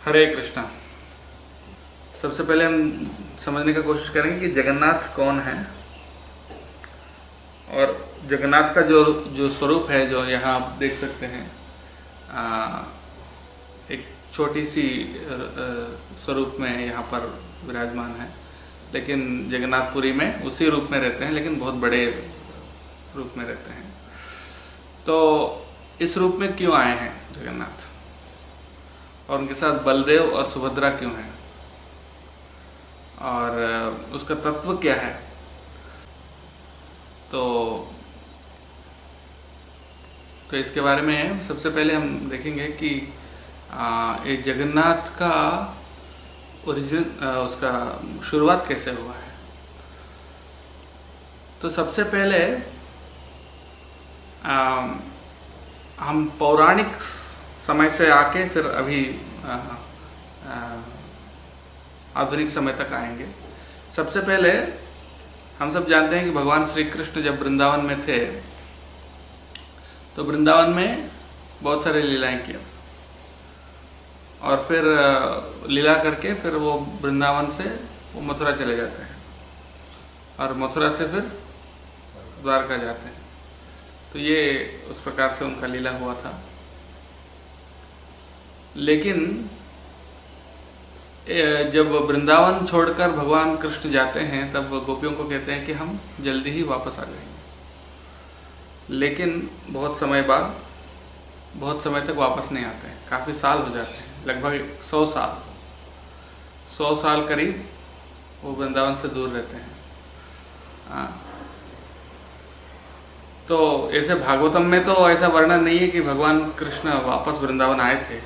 हरे कृष्णा। सबसे पहले हम समझने की कोशिश करेंगे कि जगन्नाथ कौन है और जगन्नाथ का जो स्वरूप है, जो यहाँ आप देख सकते हैं, एक छोटी सी स्वरूप में यहाँ पर विराजमान है, लेकिन जगन्नाथपुरी में उसी रूप में रहते हैं, लेकिन बहुत बड़े रूप में रहते हैं। तो इस रूप में क्यों आए हैं जगन्नाथ, और उनके साथ बलदेव और सुभद्रा क्यों हैं, और उसका तत्व क्या है। तो इसके बारे में सबसे पहले हम देखेंगे कि ये जगन्नाथ का ओरिजिन, उसका शुरुआत कैसे हुआ है। तो सबसे पहले हम पौराणिक समय से आके फिर अभी आधुनिक समय तक आएंगे। सबसे पहले हम सब जानते हैं कि भगवान श्री कृष्ण जब वृंदावन में थे तो वृंदावन में बहुत सारे लीलाएं किया था, और फिर लीला करके फिर वो वृंदावन से वो मथुरा चले जाते हैं, और मथुरा से फिर द्वारका जाते हैं। तो ये उस प्रकार से उनका लीला हुआ था। लेकिन जब वृंदावन छोड़कर भगवान कृष्ण जाते हैं तब गोपियों को कहते हैं कि हम जल्दी ही वापस आ जाएंगे, लेकिन बहुत समय बाद, बहुत समय तक वापस नहीं आते हैं। काफ़ी साल हो जाते हैं, लगभग 100 साल करीब वो वृंदावन से दूर रहते हैं। तो ऐसे भागवतम में तो ऐसा वर्णन नहीं है कि भगवान कृष्ण वापस वृंदावन आए थे।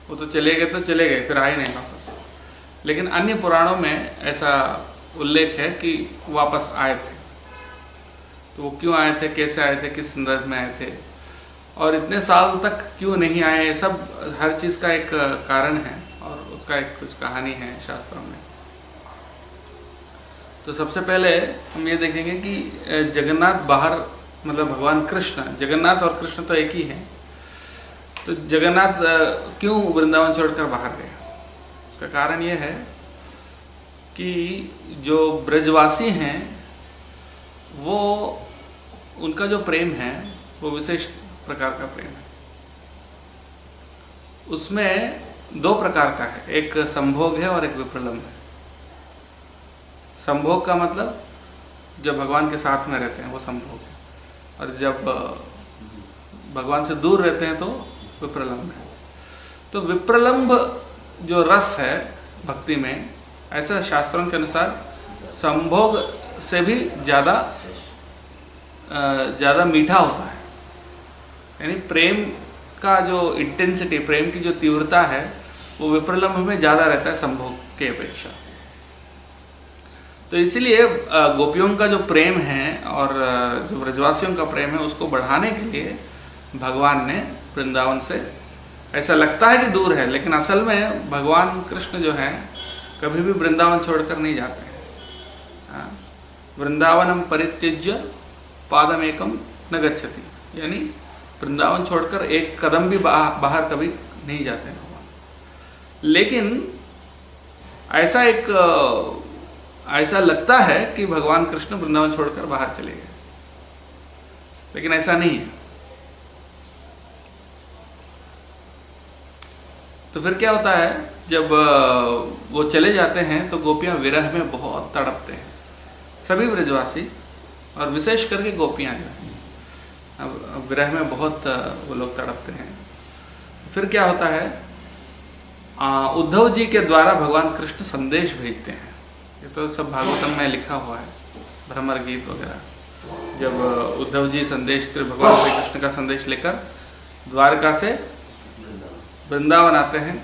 वो तो चले गए तो चले गए, फिर आए नहीं वापस। लेकिन अन्य पुराणों में ऐसा उल्लेख है कि वापस आए थे। तो वो क्यों आए थे, कैसे आए थे, किस संदर्भ में आए थे, और इतने साल तक क्यों नहीं आए, ये सब हर चीज़ का एक कारण है और उसका एक कुछ कहानी है शास्त्रों में। तो सबसे पहले हम ये देखेंगे कि जगन्नाथ बाहर, मतलब भगवान कृष्ण, जगन्नाथ और कृष्ण तो एक ही हैं। तो जगन्नाथ क्यों वृंदावन छोड़कर बाहर गए, उसका कारण ये है कि जो ब्रजवासी हैं वो, उनका जो प्रेम है वो विशेष प्रकार का प्रेम है। उसमें दो प्रकार का है, एक संभोग है और एक विप्रलम्ब है। संभोग का मतलब जब भगवान के साथ में रहते हैं वो संभोग है, और जब भगवान से दूर रहते हैं तो विप्रलम्ब है। तो विप्रलम्ब जो रस है भक्ति में, ऐसा शास्त्रों के अनुसार संभोग से भी ज़्यादा मीठा होता है। यानी प्रेम का जो इंटेंसिटी, प्रेम की जो तीव्रता है वो विप्रलम्ब में ज़्यादा रहता है संभोग के अपेक्षा। तो इसीलिए गोपियों का जो प्रेम है और जो ब्रजवासियों का प्रेम है उसको बढ़ाने के लिए भगवान ने वृंदावन से, ऐसा लगता है कि दूर है, लेकिन असल में भगवान कृष्ण जो हैं कभी भी वृंदावन छोड़कर नहीं जाते हैं। वृंदावनम परित्यज्य पादम एकम न गच्छति, यानी वृंदावन छोड़कर एक कदम भी बाहर कभी नहीं जाते हैं भगवान। लेकिन ऐसा लगता है कि भगवान कृष्ण वृंदावन छोड़कर बाहर चले गए, लेकिन ऐसा नहीं है। तो फिर क्या होता है, जब वो चले जाते हैं तो गोपियां विरह में बहुत तड़पते हैं, सभी ब्रजवासी, और विशेष करके गोपियां जो हैं अब विरह में बहुत वो लोग तड़पते हैं। फिर क्या होता है, उद्धव जी के द्वारा भगवान कृष्ण संदेश भेजते हैं। ये तो सब भागवतम में लिखा हुआ है, भ्रमर गीत वगैरह। जब उद्धव जी भगवान श्री कृष्ण का संदेश लेकर द्वारका से वृंदावन आते हैं,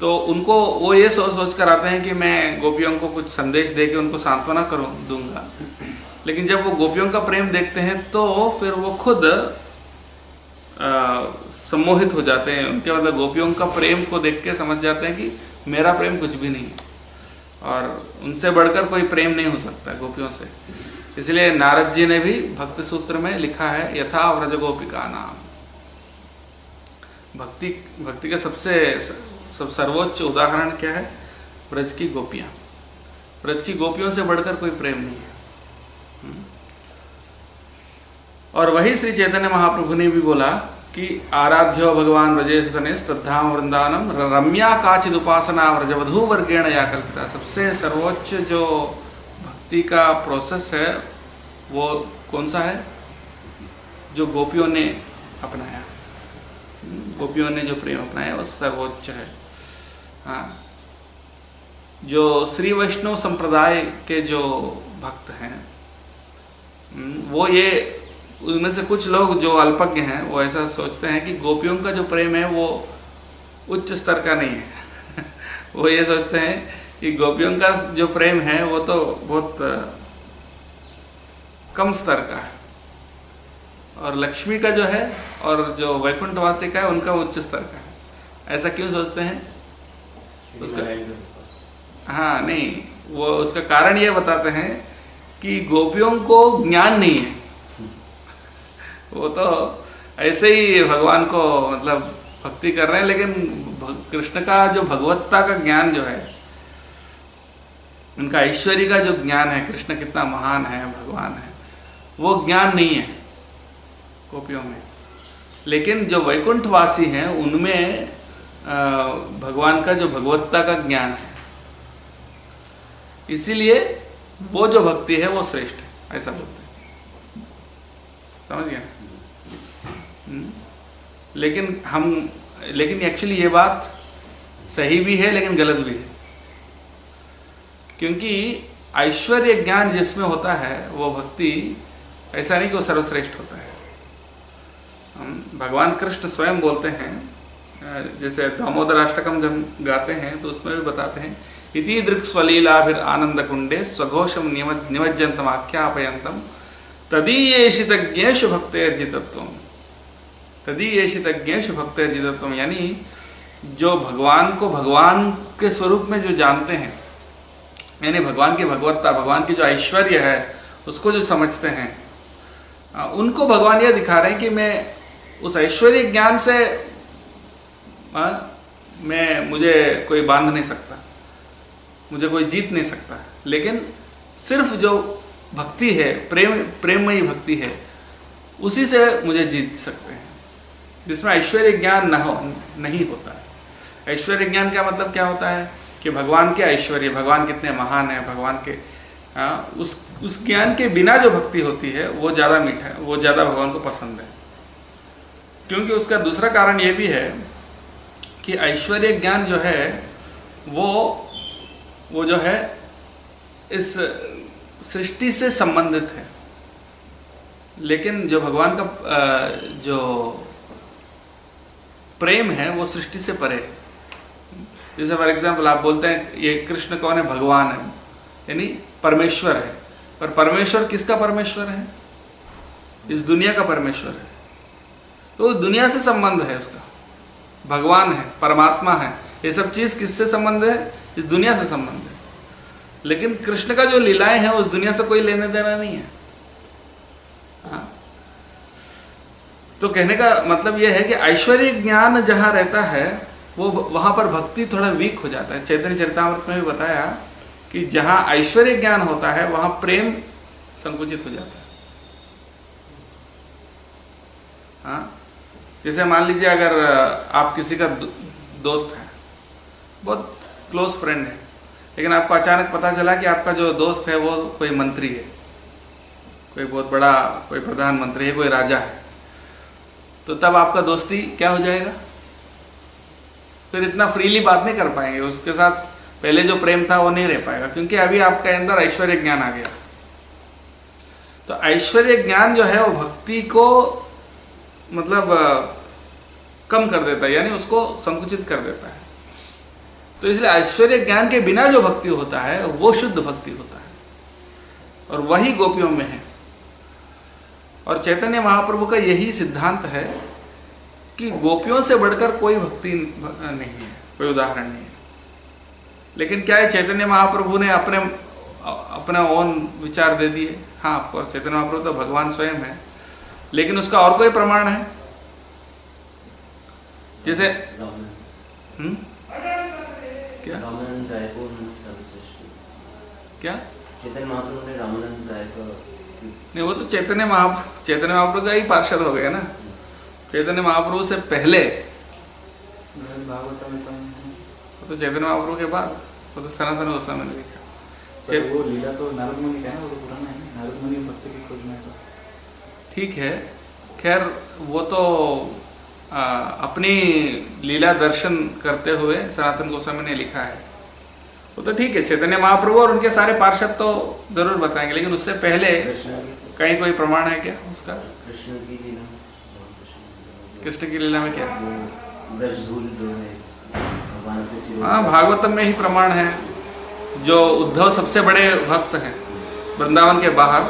तो उनको वो ये सोच कर आते हैं कि मैं गोपियों को कुछ संदेश दे के उनको सांत्वना दूंगा। लेकिन जब वो गोपियों का प्रेम देखते हैं तो फिर वो खुद सम्मोहित हो जाते हैं। उनके मतलब गोपियों का प्रेम को देख के समझ जाते हैं कि मेरा प्रेम कुछ भी नहीं है, और उनसे बढ़कर कोई प्रेम नहीं हो सकता गोपियों से। इसलिए नारद जी ने भी भक्ति सूत्र में लिखा है, यथा व्रज गोपिका नाम, भक्ति भक्ति का सब सर्वोच्च उदाहरण क्या है? ब्रज की गोपियाँ। ब्रज की गोपियों से बढ़कर कोई प्रेम नहीं है। और वही श्री चैतन्य महाप्रभु ने भी बोला कि आराध्यो भगवान व्रजेश तनेश तद्धाम वृंदावनम रम्या काचिद उपासना व्रजवधू वर्गेण या कल्पिता। सबसे सर्वोच्च जो भक्ति का प्रोसेस है वो कौन सा है? जो गोपियों ने अपनाया, गोपियों ने जो प्रेम अपनाया वो सर्वोच्च है। हाँ, जो श्री वैष्णव संप्रदाय के जो भक्त हैं वो ये उनमें से कुछ लोग जो अल्पज्ञ हैं वो ऐसा सोचते हैं कि गोपियों का जो प्रेम है वो उच्च स्तर का नहीं है। वो ये सोचते हैं कि गोपियों का जो प्रेम है वो तो बहुत कम स्तर का है, और लक्ष्मी का जो है और जो वैकुंठवासी का है उनका उच्च स्तर का है। ऐसा क्यों सोचते हैं? उसका हाँ नहीं, वो उसका कारण ये बताते हैं कि गोपियों को ज्ञान नहीं है। वो तो ऐसे ही भगवान को मतलब भक्ति कर रहे हैं, लेकिन कृष्ण का जो भगवत्ता का ज्ञान जो है, उनका ऐश्वर्य का जो ज्ञान है, कृष्ण कितना महान है, भगवान है, वो ज्ञान नहीं है गोपियों में। लेकिन जो वैकुंठवासी हैं उनमें भगवान का जो भगवत्ता का ज्ञान है, इसीलिए वो जो भक्ति है वो श्रेष्ठ है, ऐसा बोलते हैं। समझ गया? लेकिन एक्चुअली ये बात सही भी है लेकिन गलत भी है, क्योंकि ऐश्वर्य ज्ञान जिसमें होता है वो भक्ति ऐसा नहीं कि वो सर्वश्रेष्ठ होता है। भगवान कृष्ण स्वयं बोलते हैं, जैसे दामोदर अष्टकम जब गाते हैं तो उसमें भी बताते हैं, इति दृक्स्वलीलाभिर आनंद कुंडे स्वघोषम निमज्जन्तम आख्यापयन्तम तदीयेषितज्ञेषु भक्तेर्जितत्वम। तदीयेषितज्ञेषु भक्तेर्जितत्वम यानी जो भगवान को भगवान के स्वरूप में जो जानते हैं, यानी भगवान की भगवत्ता, भगवान की जो ऐश्वर्य है उसको जो समझते हैं, उनको भगवान यह दिखा रहे हैं कि मैं उस ऐश्वर्य ज्ञान से मुझे कोई बांध नहीं सकता, मुझे कोई जीत नहीं सकता, लेकिन सिर्फ जो भक्ति है, प्रेममयी भक्ति है, उसी से मुझे जीत सकते हैं, जिसमें ऐश्वर्य ज्ञान नहीं होता है। ऐश्वर्य ज्ञान का मतलब क्या होता है कि भगवान के ऐश्वर्य, भगवान कितने महान है, भगवान के उस ज्ञान के बिना जो भक्ति होती है वो ज़्यादा मीठा है, वो ज़्यादा भगवान को पसंद है। क्योंकि उसका दूसरा कारण ये भी है कि ऐश्वर्य ज्ञान जो है वो जो है इस सृष्टि से संबंधित है, लेकिन जो भगवान का जो प्रेम है वो सृष्टि से परे है। जैसे फॉर एग्जाम्पल आप बोलते हैं ये कृष्ण कौन है? भगवान है, यानी परमेश्वर है। पर परमेश्वर किसका परमेश्वर है? इस दुनिया का परमेश्वर है। तो दुनिया से संबंध है उसका, भगवान है, परमात्मा है, ये सब चीज़ किससे संबंध है? इस दुनिया से संबंध है। लेकिन कृष्ण का जो लीलाएं हैं उस दुनिया से कोई लेने देना नहीं है। हाँ, तो कहने का मतलब यह है कि ऐश्वर्य ज्ञान जहाँ रहता है वो वहाँ पर भक्ति थोड़ा वीक हो जाता है। चैतन्य चरितामृत में भी बताया कि जहाँ ऐश्वर्य ज्ञान होता है वहाँ प्रेम संकुचित हो जाता है। हाँ, जैसे मान लीजिए अगर आप किसी का दोस्त है, बहुत क्लोज फ्रेंड है, लेकिन आपको अचानक पता चला कि आपका जो दोस्त है वो कोई मंत्री है, कोई बहुत बड़ा, कोई प्रधानमंत्री है, कोई राजा है, तो तब आपका दोस्ती क्या हो जाएगा? फिर इतना फ्रीली बात नहीं कर पाएंगे उसके साथ, पहले जो प्रेम था वो नहीं रह पाएगा, क्योंकि अभी आपके अंदर ऐश्वर्य ज्ञान आ गया। तो ऐश्वर्य ज्ञान जो है वो भक्ति को मतलब कम कर देता है, यानी उसको संकुचित कर देता है। तो इसलिए ऐश्वर्य ज्ञान के बिना जो भक्ति होता है वो शुद्ध भक्ति होता है, और वही गोपियों में है। और चैतन्य महाप्रभु का यही सिद्धांत है कि गोपियों से बढ़कर कोई भक्ति नहीं है, कोई उदाहरण नहीं है। लेकिन क्या है, चैतन्य महाप्रभु ने अपने ओन विचार दे दिए। हाँ, ऑफकोर्स चैतन्य महाप्रभु तो भगवान स्वयं है, लेकिन उसका और कोई प्रमाण है? जैसे रामानंद क्या रामानंद राय को उन्होंने सर्वश्रेष्ठ क्या चैतन्य महाप्रभु ने रामानंद राय को नहीं, वो तो चैतन्य महाप्रभु का ही पार्षद हो गया ना। चैतन्य महाप्रभु से पहले भागवत में वो तो चैतन्य महाप्रभु के बाद वो तो सनातन गोस्वामी ने लिखा। तो वो लीला तो नारद मुनि का है ना, वो तो पुराना है ना, नारद मुनि भक्ति की खोज में है तो ठीक है, खैर वो तो अपनी लीला दर्शन करते हुए सनातन गोस्वामी ने लिखा है, वो तो ठीक है। चैतन्य महाप्रभु और उनके सारे पार्षद तो जरूर बताएंगे, लेकिन उससे पहले कहीं कोई प्रमाण है क्या उसका? कृष्ण की लीला, कृष्ण की लीला में क्या? ब्रजधूल जो है भगवान के सिर, हाँ, भागवतम में ही प्रमाण है। जो उद्धव सबसे बड़े भक्त हैं वृंदावन के बाहर,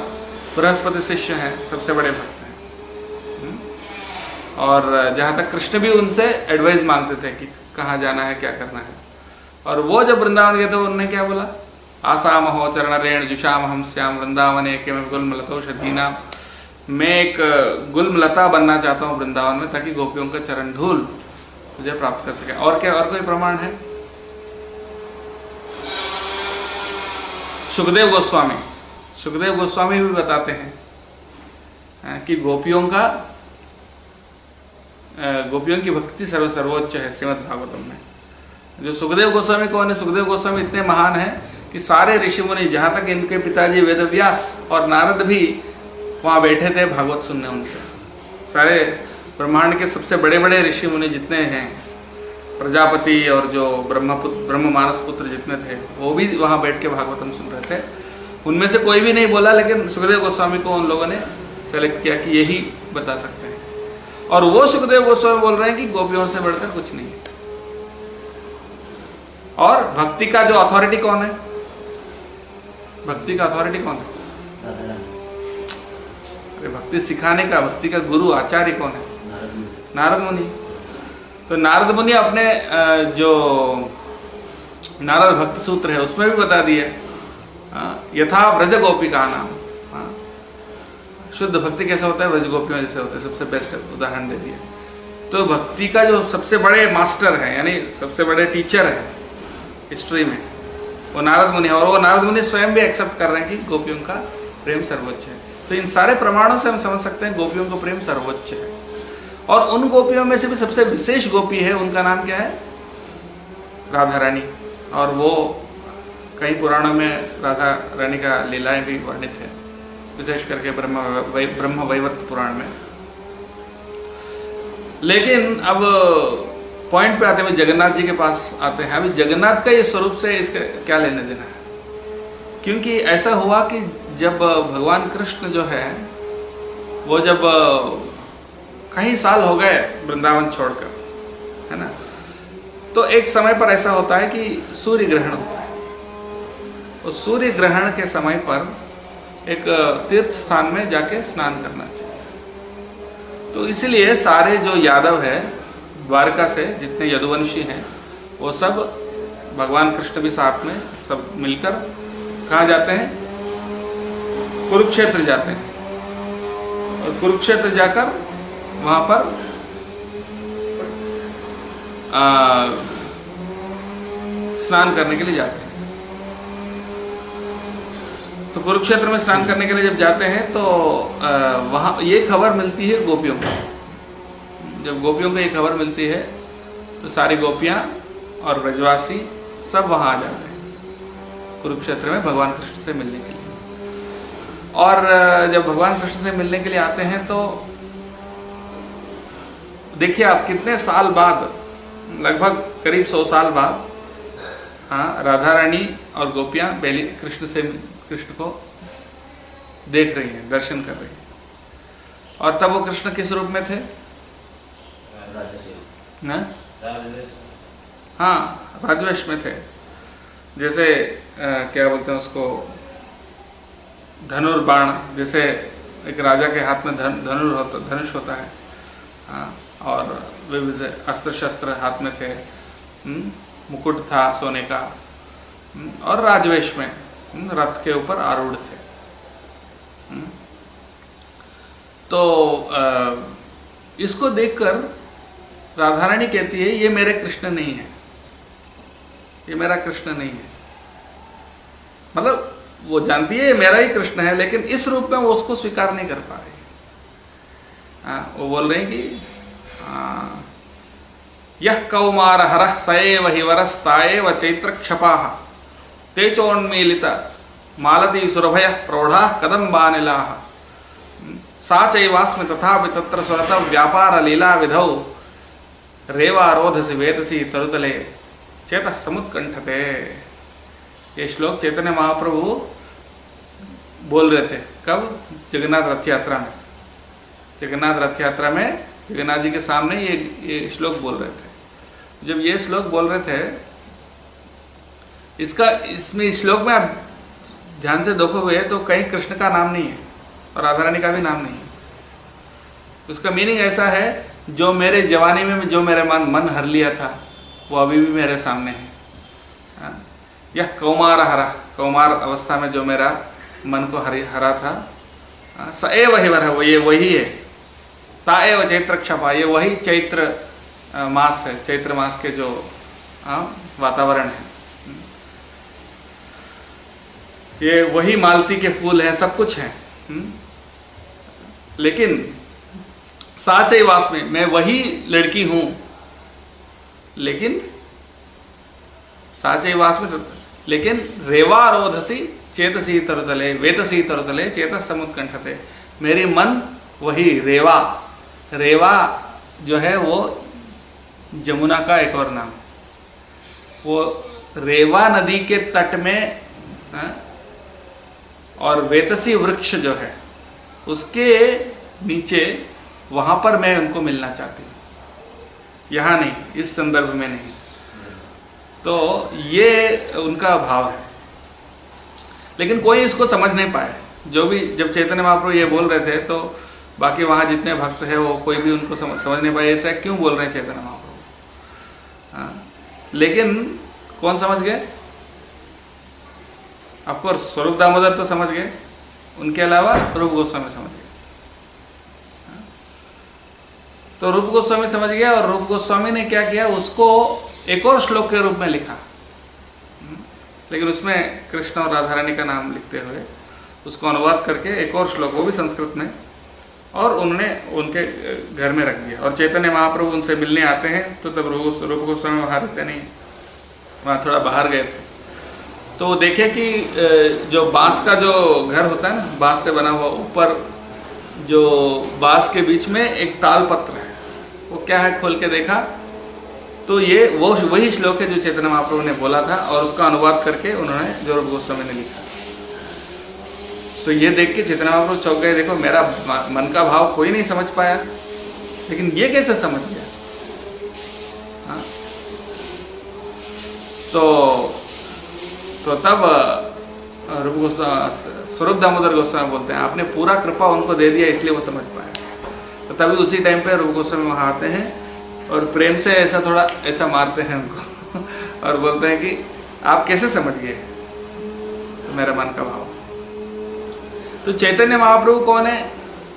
बृहस्पति शिष्य हैं, सबसे बड़े भक्त हैं। और जहाँ तक कृष्ण भी उनसे एडवाइस मांगते थे कि कहाँ जाना है, क्या करना है। और वो जब वृंदावन गए थे उन्होंने क्या बोला? आसाम हो चरण रेण जुषाम हम श्याम वृंदावन के में गुलमलतौषधीनाम। मैं एक गुलमलता बनना चाहता हूँ वृंदावन में, ताकि गोपियों का चरण धूल मुझे प्राप्त कर सके। और क्या, और कोई प्रमाण है? सुखदेव गोस्वामी भी बताते हैं कि गोपियों की भक्ति सर्वोच्च है श्रीमद् भागवतम में। जो सुखदेव गोस्वामी कौन है? सुखदेव गोस्वामी इतने महान हैं कि सारे ऋषि मुनि, जहाँ तक इनके पिताजी वेदव्यास और नारद भी वहाँ बैठे थे भागवत सुनने उनसे। सारे ब्रह्मांड के सबसे बड़े बड़े ऋषि मुनि जितने हैं, प्रजापति और जो ब्रह्म मानस पुत्र जितने थे, वो भी वहाँ बैठ के भागवतम सुन रहे थे। उनमें से कोई भी नहीं बोला, लेकिन सुखदेव गोस्वामी को उन लोगों ने सेलेक्ट किया कि यही बता सकते हैं। और वो सुखदेव गोस्वामी बोल रहे हैं कि गोपियों से बढ़कर कुछ नहीं है। और भक्ति का जो अथॉरिटी कौन है? भक्ति का अथॉरिटी कौन है? अरे भक्ति सिखाने का, भक्ति का गुरु आचार्य कौन है? नारद मुनि। तो नारद मुनि अपने जो नारद भक्ति सूत्र है उसमें भी बता दिया, यथा व्रज गोपिका नाम। शुद्ध भक्ति कैसा होता है? व्रज गोपियों जैसे होता है। सबसे बेस्ट उदाहरण दे दिया। तो भक्ति का जो सबसे बड़े मास्टर है, यानी सबसे बड़े टीचर है हिस्ट्री में, वो नारद मुनि है। और वो नारद मुनि स्वयं भी एक्सेप्ट कर रहे हैं कि गोपियों का प्रेम सर्वोच्च है। तो इन सारे प्रमाणों से हम समझ सकते हैं गोपियों का प्रेम सर्वोच्च है। और उन गोपियों में से भी सबसे विशेष गोपी है, उनका नाम क्या है? राधा रानी। और वो कई पुराणों में राधा रानी का लीलाएं भी वर्णित है, विशेष करके ब्रह्म वैवर्त पुराण में। लेकिन अब पॉइंट पे आते हुए जगन्नाथ जी के पास आते हैं। अभी जगन्नाथ का ये स्वरूप से इसका क्या लेने देना है? क्योंकि ऐसा हुआ कि जब भगवान कृष्ण जो है वो जब कई साल हो गए वृंदावन छोड़कर, है ना, तो एक समय पर ऐसा होता है कि सूर्य ग्रहण होता है। तो सूर्य ग्रहण के समय पर एक तीर्थ स्थान में जाके स्नान करना चाहिए। तो इसलिए सारे जो यादव है द्वारका से, जितने यदुवंशी हैं, वो सब भगवान कृष्ण भी साथ में सब मिलकर कहाँ जाते हैं? कुरुक्षेत्र जाते हैं। और कुरुक्षेत्र जाकर वहाँ पर स्नान करने के लिए जाते हैं। तो कुरुक्षेत्र में स्नान करने के लिए जब जाते हैं तो वहाँ ये खबर मिलती है गोपियों को। जब गोपियों को ये खबर मिलती है तो सारी गोपियाँ और ब्रजवासी सब वहाँ आ जाते हैं कुरुक्षेत्र में भगवान कृष्ण से मिलने के लिए। और जब भगवान कृष्ण से मिलने के लिए आते हैं तो देखिए आप कितने साल बाद, लगभग करीब 100 साल बाद, हाँ, राधा रानी और गोपियाँ पहले कृष्ण को देख रही हैं, दर्शन कर रही हैं। और तब वो कृष्ण किस रूप में थे? हाँ, राजवेश में थे। जैसे क्या बोलते हैं उसको, धनुर्बाण, जैसे एक राजा के हाथ में धनुष होता है, हाँ, और विविध अस्त्र शस्त्र हाथ में थे, मुकुट था सोने का, और राजवेश में रथ के ऊपर आरूढ़ थे। तो इसको देखकर राधा रानी कहती है ये मेरे कृष्ण नहीं है, ये मेरा कृष्ण नहीं है। मतलब वो जानती है ये मेरा ही कृष्ण है, लेकिन इस रूप में वो उसको स्वीकार नहीं कर पा रही। वो बोल रहे हैं कि यह कौमार हरः स एव हि वरस्ताएव चैत्र क्षपाः तेजोन्मीलित मालती सुरभयः प्रौढ़ाः कदम्बानिलाः सा चैवास्मि तथापि तत्र स्वरत व्यापार लीला विधौ रेवारोधसि वेतसी तरुतले चेतः समुत्कंठते। ये श्लोक चैतन्य महाप्रभु बोल रहे थे। कब? जगन्नाथ रथ यात्रा में। जगन्नाथ रथ यात्रा में जगन्नाथ जी के सामने ये श्लोक बोल रहे थे। जब ये श्लोक बोल रहे थे, इसमें इस श्लोक में आप ध्यान से देखोगे तो कहीं कृष्ण का नाम नहीं है और राधा रानी का भी नाम नहीं है। उसका मीनिंग ऐसा है, जो मेरे जवानी में जो मेरा मन हर लिया था वो अभी भी मेरे सामने है। यह कौमार हरा, कौमार अवस्था में जो मेरा मन को हरा था, स एव हि वरः, वो ये वही है। ता एव चैत्र क्षपा, ये वही चैत्र मास है, चैत्र मास के जो वातावरण है, ये वही मालती के फूल हैं, सब कुछ है। लेकिन साचई वास में मैं वही लड़की हूं, लेकिन साचई वास में, लेकिन रेवारोधसी चेतसी तरुतले वेतसी तरुतले चेतः समुत्कंठते। मेरी मन वही रेवा, रेवा जो है वो जमुना का एक और नाम, वो रेवा नदी के तट में और वेतसी वृक्ष जो है उसके नीचे, वहां पर मैं उनको मिलना चाहती हूँ, यहाँ नहीं, इस संदर्भ में नहीं। तो ये उनका भाव है, लेकिन कोई इसको समझ नहीं पाए। जो भी, जब चैतन्य महाप्रभु ये बोल रहे थे तो बाकी वहाँ जितने भक्त हैं वो कोई भी उनको समझ नहीं पाए, ऐसा क्यों बोल रहे हैं चैतन्य महाप्रभु। लेकिन कौन समझ गए? ऑफकोर्स स्वरूप दामोदर तो समझ गए, उनके अलावा रूप गोस्वामी समझ गए। तो रूप गोस्वामी समझ गया, और रूप गोस्वामी ने क्या किया, उसको एक और श्लोक के रूप में लिखा, लेकिन उसमें कृष्ण और राधा रानी का नाम लिखते हुए उसको अनुवाद करके एक और श्लोक, वो भी संस्कृत में, और उन्होंने उनके घर में रख दिया। और चैतन्य महाप्रभु उनसे मिलने आते हैं तो तब रूप गोस्वामी वहाँ रहते नहीं, वहाँ थोड़ा बाहर गए थे। तो वो देखे कि जो बांस का जो घर होता है ना, बांस से बना हुआ, ऊपर जो बांस के बीच में एक ताल पत्र है, वो क्या है, खोल के देखा तो ये वो वही श्लोक है जो चैतन्य महाप्रभु ने बोला था, और उसका अनुवाद करके उन्होंने जो रूप गोस्वामी ने लिखा। तो ये देख के चैतन्य महाप्रभु चौंक गए, देखो मेरा मन का भाव कोई नहीं समझ पाया, लेकिन ये कैसे समझ गया। हाँ? तो तब रूप गोस्वामी, स्वरूप दामोदर गोस्वामी बोलते हैं, आपने पूरा कृपा उनको दे दिया इसलिए वो समझ पाए। तो तभी उसी टाइम पे रूप गोस्वामी वहाँ आते हैं और प्रेम से ऐसा थोड़ा ऐसा मारते हैं उनको और बोलते हैं कि आप कैसे समझ गए तो मेरा मन का भाव। तो चैतन्य महाप्रभु कौन है?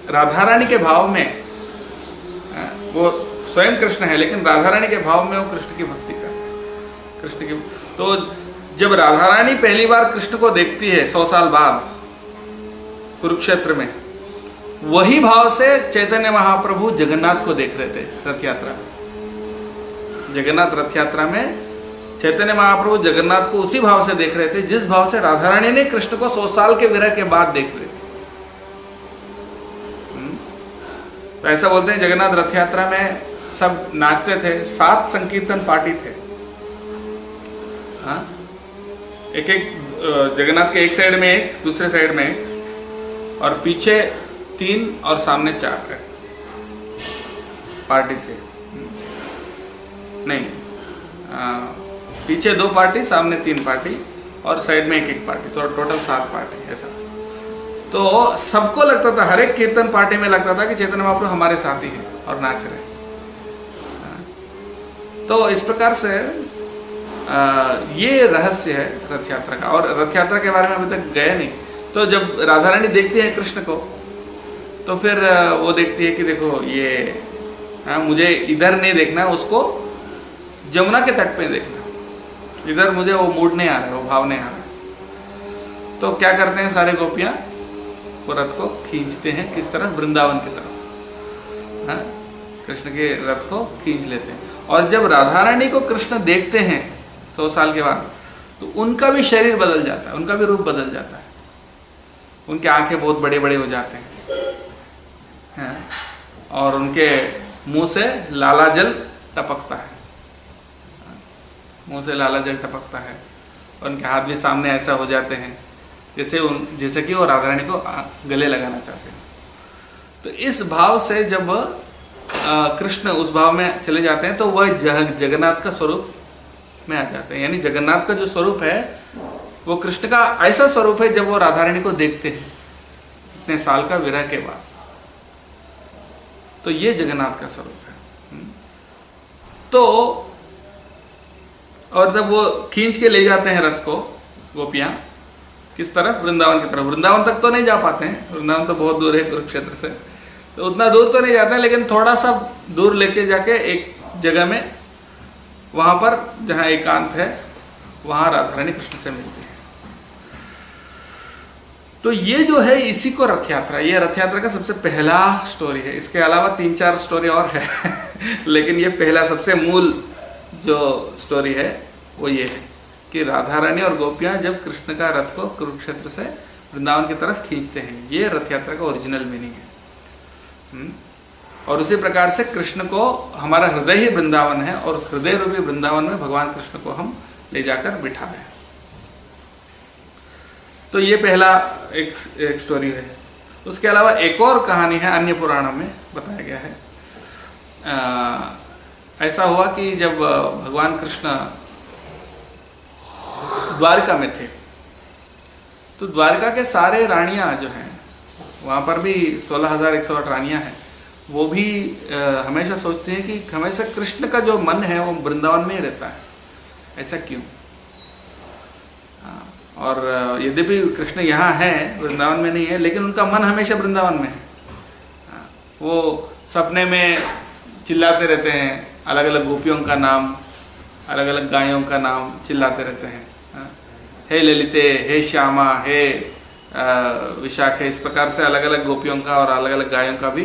राधा रानी के भाव में, वो स्वयं कृष्ण है, लेकिन राधा रानी के भाव में वो कृष्ण की भक्ति करते हैं, कृष्ण की। तो जब राधा रानी पहली बार कृष्ण को देखती है 100 साल बाद कुरुक्षेत्र में, वही भाव से चैतन्य महाप्रभु जगन्नाथ को देख रहे थे रथ यात्रा में। जगन्नाथ रथ यात्रा में चैतन्य महाप्रभु जगन्नाथ को उसी भाव से देख रहे थे जिस भाव से राधा रानी ने कृष्ण को 100 साल के विरह के बाद देख रहे थे। तो ऐसा बोलते हैं, जगन्नाथ रथ यात्रा में सब नाचते थे, 7 संकीर्तन पार्टी थे। हाँ? एक जगन्नाथ के एक साइड में एक, दूसरे साइड में एक, और पीछे 3 और सामने 4 ऐसे पार्टी थे। नहीं, पीछे 2 पार्टी, सामने 3 पार्टी, और साइड में एक पार्टी, तो टोटल 7 पार्टी ऐसा। तो सबको लगता था, हर एक कीर्तन पार्टी में लगता था कि चैतन्य महाप्रभु हमारे साथ ही है और नाच रहे। तो इस प्रकार से ये रहस्य है रथ यात्रा का। और रथ यात्रा के बारे में अभी तक गए नहीं। तो जब राधा रानी देखती है कृष्ण को, तो फिर वो देखती है कि देखो ये मुझे इधर नहीं देखना, उसको जमुना के तट पे देखना, इधर मुझे वो मूड नहीं आ रहा है, वो भाव नहीं आ रहा है। तो क्या करते हैं सारे गोपियाँ, वो रथ को खींचते हैं किस तरफ, वृंदावन की तरफ। हाँ, कृष्ण के रथ को खींच लेते हैं। और जब राधा रानी को कृष्ण देखते हैं 100 साल के बाद, तो उनका भी शरीर बदल जाता है, उनका भी रूप बदल जाता है, उनके आंखें बहुत बड़े बड़े हो जाते हैं, और उनके मुंह से लाला जल टपकता है, मुंह से लाला जल टपकता है, और उनके हाथ भी सामने ऐसा हो जाते हैं जैसे कि वो राधा रानी को गले लगाना चाहते हैं। तो इस भाव से जब कृष्ण उस भाव में चले जाते हैं, तो वह जगन्नाथ का स्वरूप में आ जाते हैं। यानी जगन्नाथ का जो स्वरूप है वो कृष्ण का ऐसा स्वरूप है जब वो राधा रानी को देखते हैं इतने साल का विरह के बाद, तो ये जगन्नाथ का स्वरूप है। तो और जब वो खींच के ले जाते हैं रथ को गोपियां किस तरफ, वृंदावन की तरफ। वृंदावन तक तो नहीं जा पाते हैं, वृंदावन तो बहुत दूर है कुरुक्षेत्र से, तो उतना दूर तो नहीं जाते हैं, लेकिन थोड़ा सा दूर लेके जाके एक जगह में, वहां पर जहां एकांत है, वहां राधा रानी कृष्ण से मिलती है। तो ये जो है इसी को रथ यात्रा, ये रथ यात्रा का सबसे पहला स्टोरी है। इसके अलावा 3-4 स्टोरी और है लेकिन ये पहला सबसे मूल जो स्टोरी है वो ये है कि राधा रानी और गोपियां जब कृष्ण का रथ को कुरुक्षेत्र से वृंदावन की तरफ खींचते हैं, ये रथ यात्रा का ओरिजिनल मीनिंग है। और उसी प्रकार से कृष्ण को, हमारा हृदय ही वृंदावन है, और हृदय रूपी वृंदावन में भगवान कृष्ण को हम ले जाकर बिठा रहे हैं। तो ये पहला एक स्टोरी है। उसके अलावा एक और कहानी है, अन्य पुराणों में बताया गया है। ऐसा हुआ कि जब भगवान कृष्ण द्वारका में थे, तो द्वारका के सारे रानियां जो हैं, वहाँ पर भी 16,108 रानियां हैं, वो भी हमेशा सोचती हैं कि हमेशा कृष्ण का जो मन है वो वृंदावन में ही रहता है, ऐसा क्यों? और यद्यपि कृष्ण यहाँ है, वृंदावन में नहीं है, लेकिन उनका मन हमेशा वृंदावन में है। वो सपने में चिल्लाते रहते हैं, अलग अलग गोपियों का नाम, अलग अलग गायों का नाम चिल्लाते रहते हैं, हे ललिते, हे श्यामा, हे विशाखे, इस प्रकार से अलग अलग गोपियों का और अलग अलग गायों का भी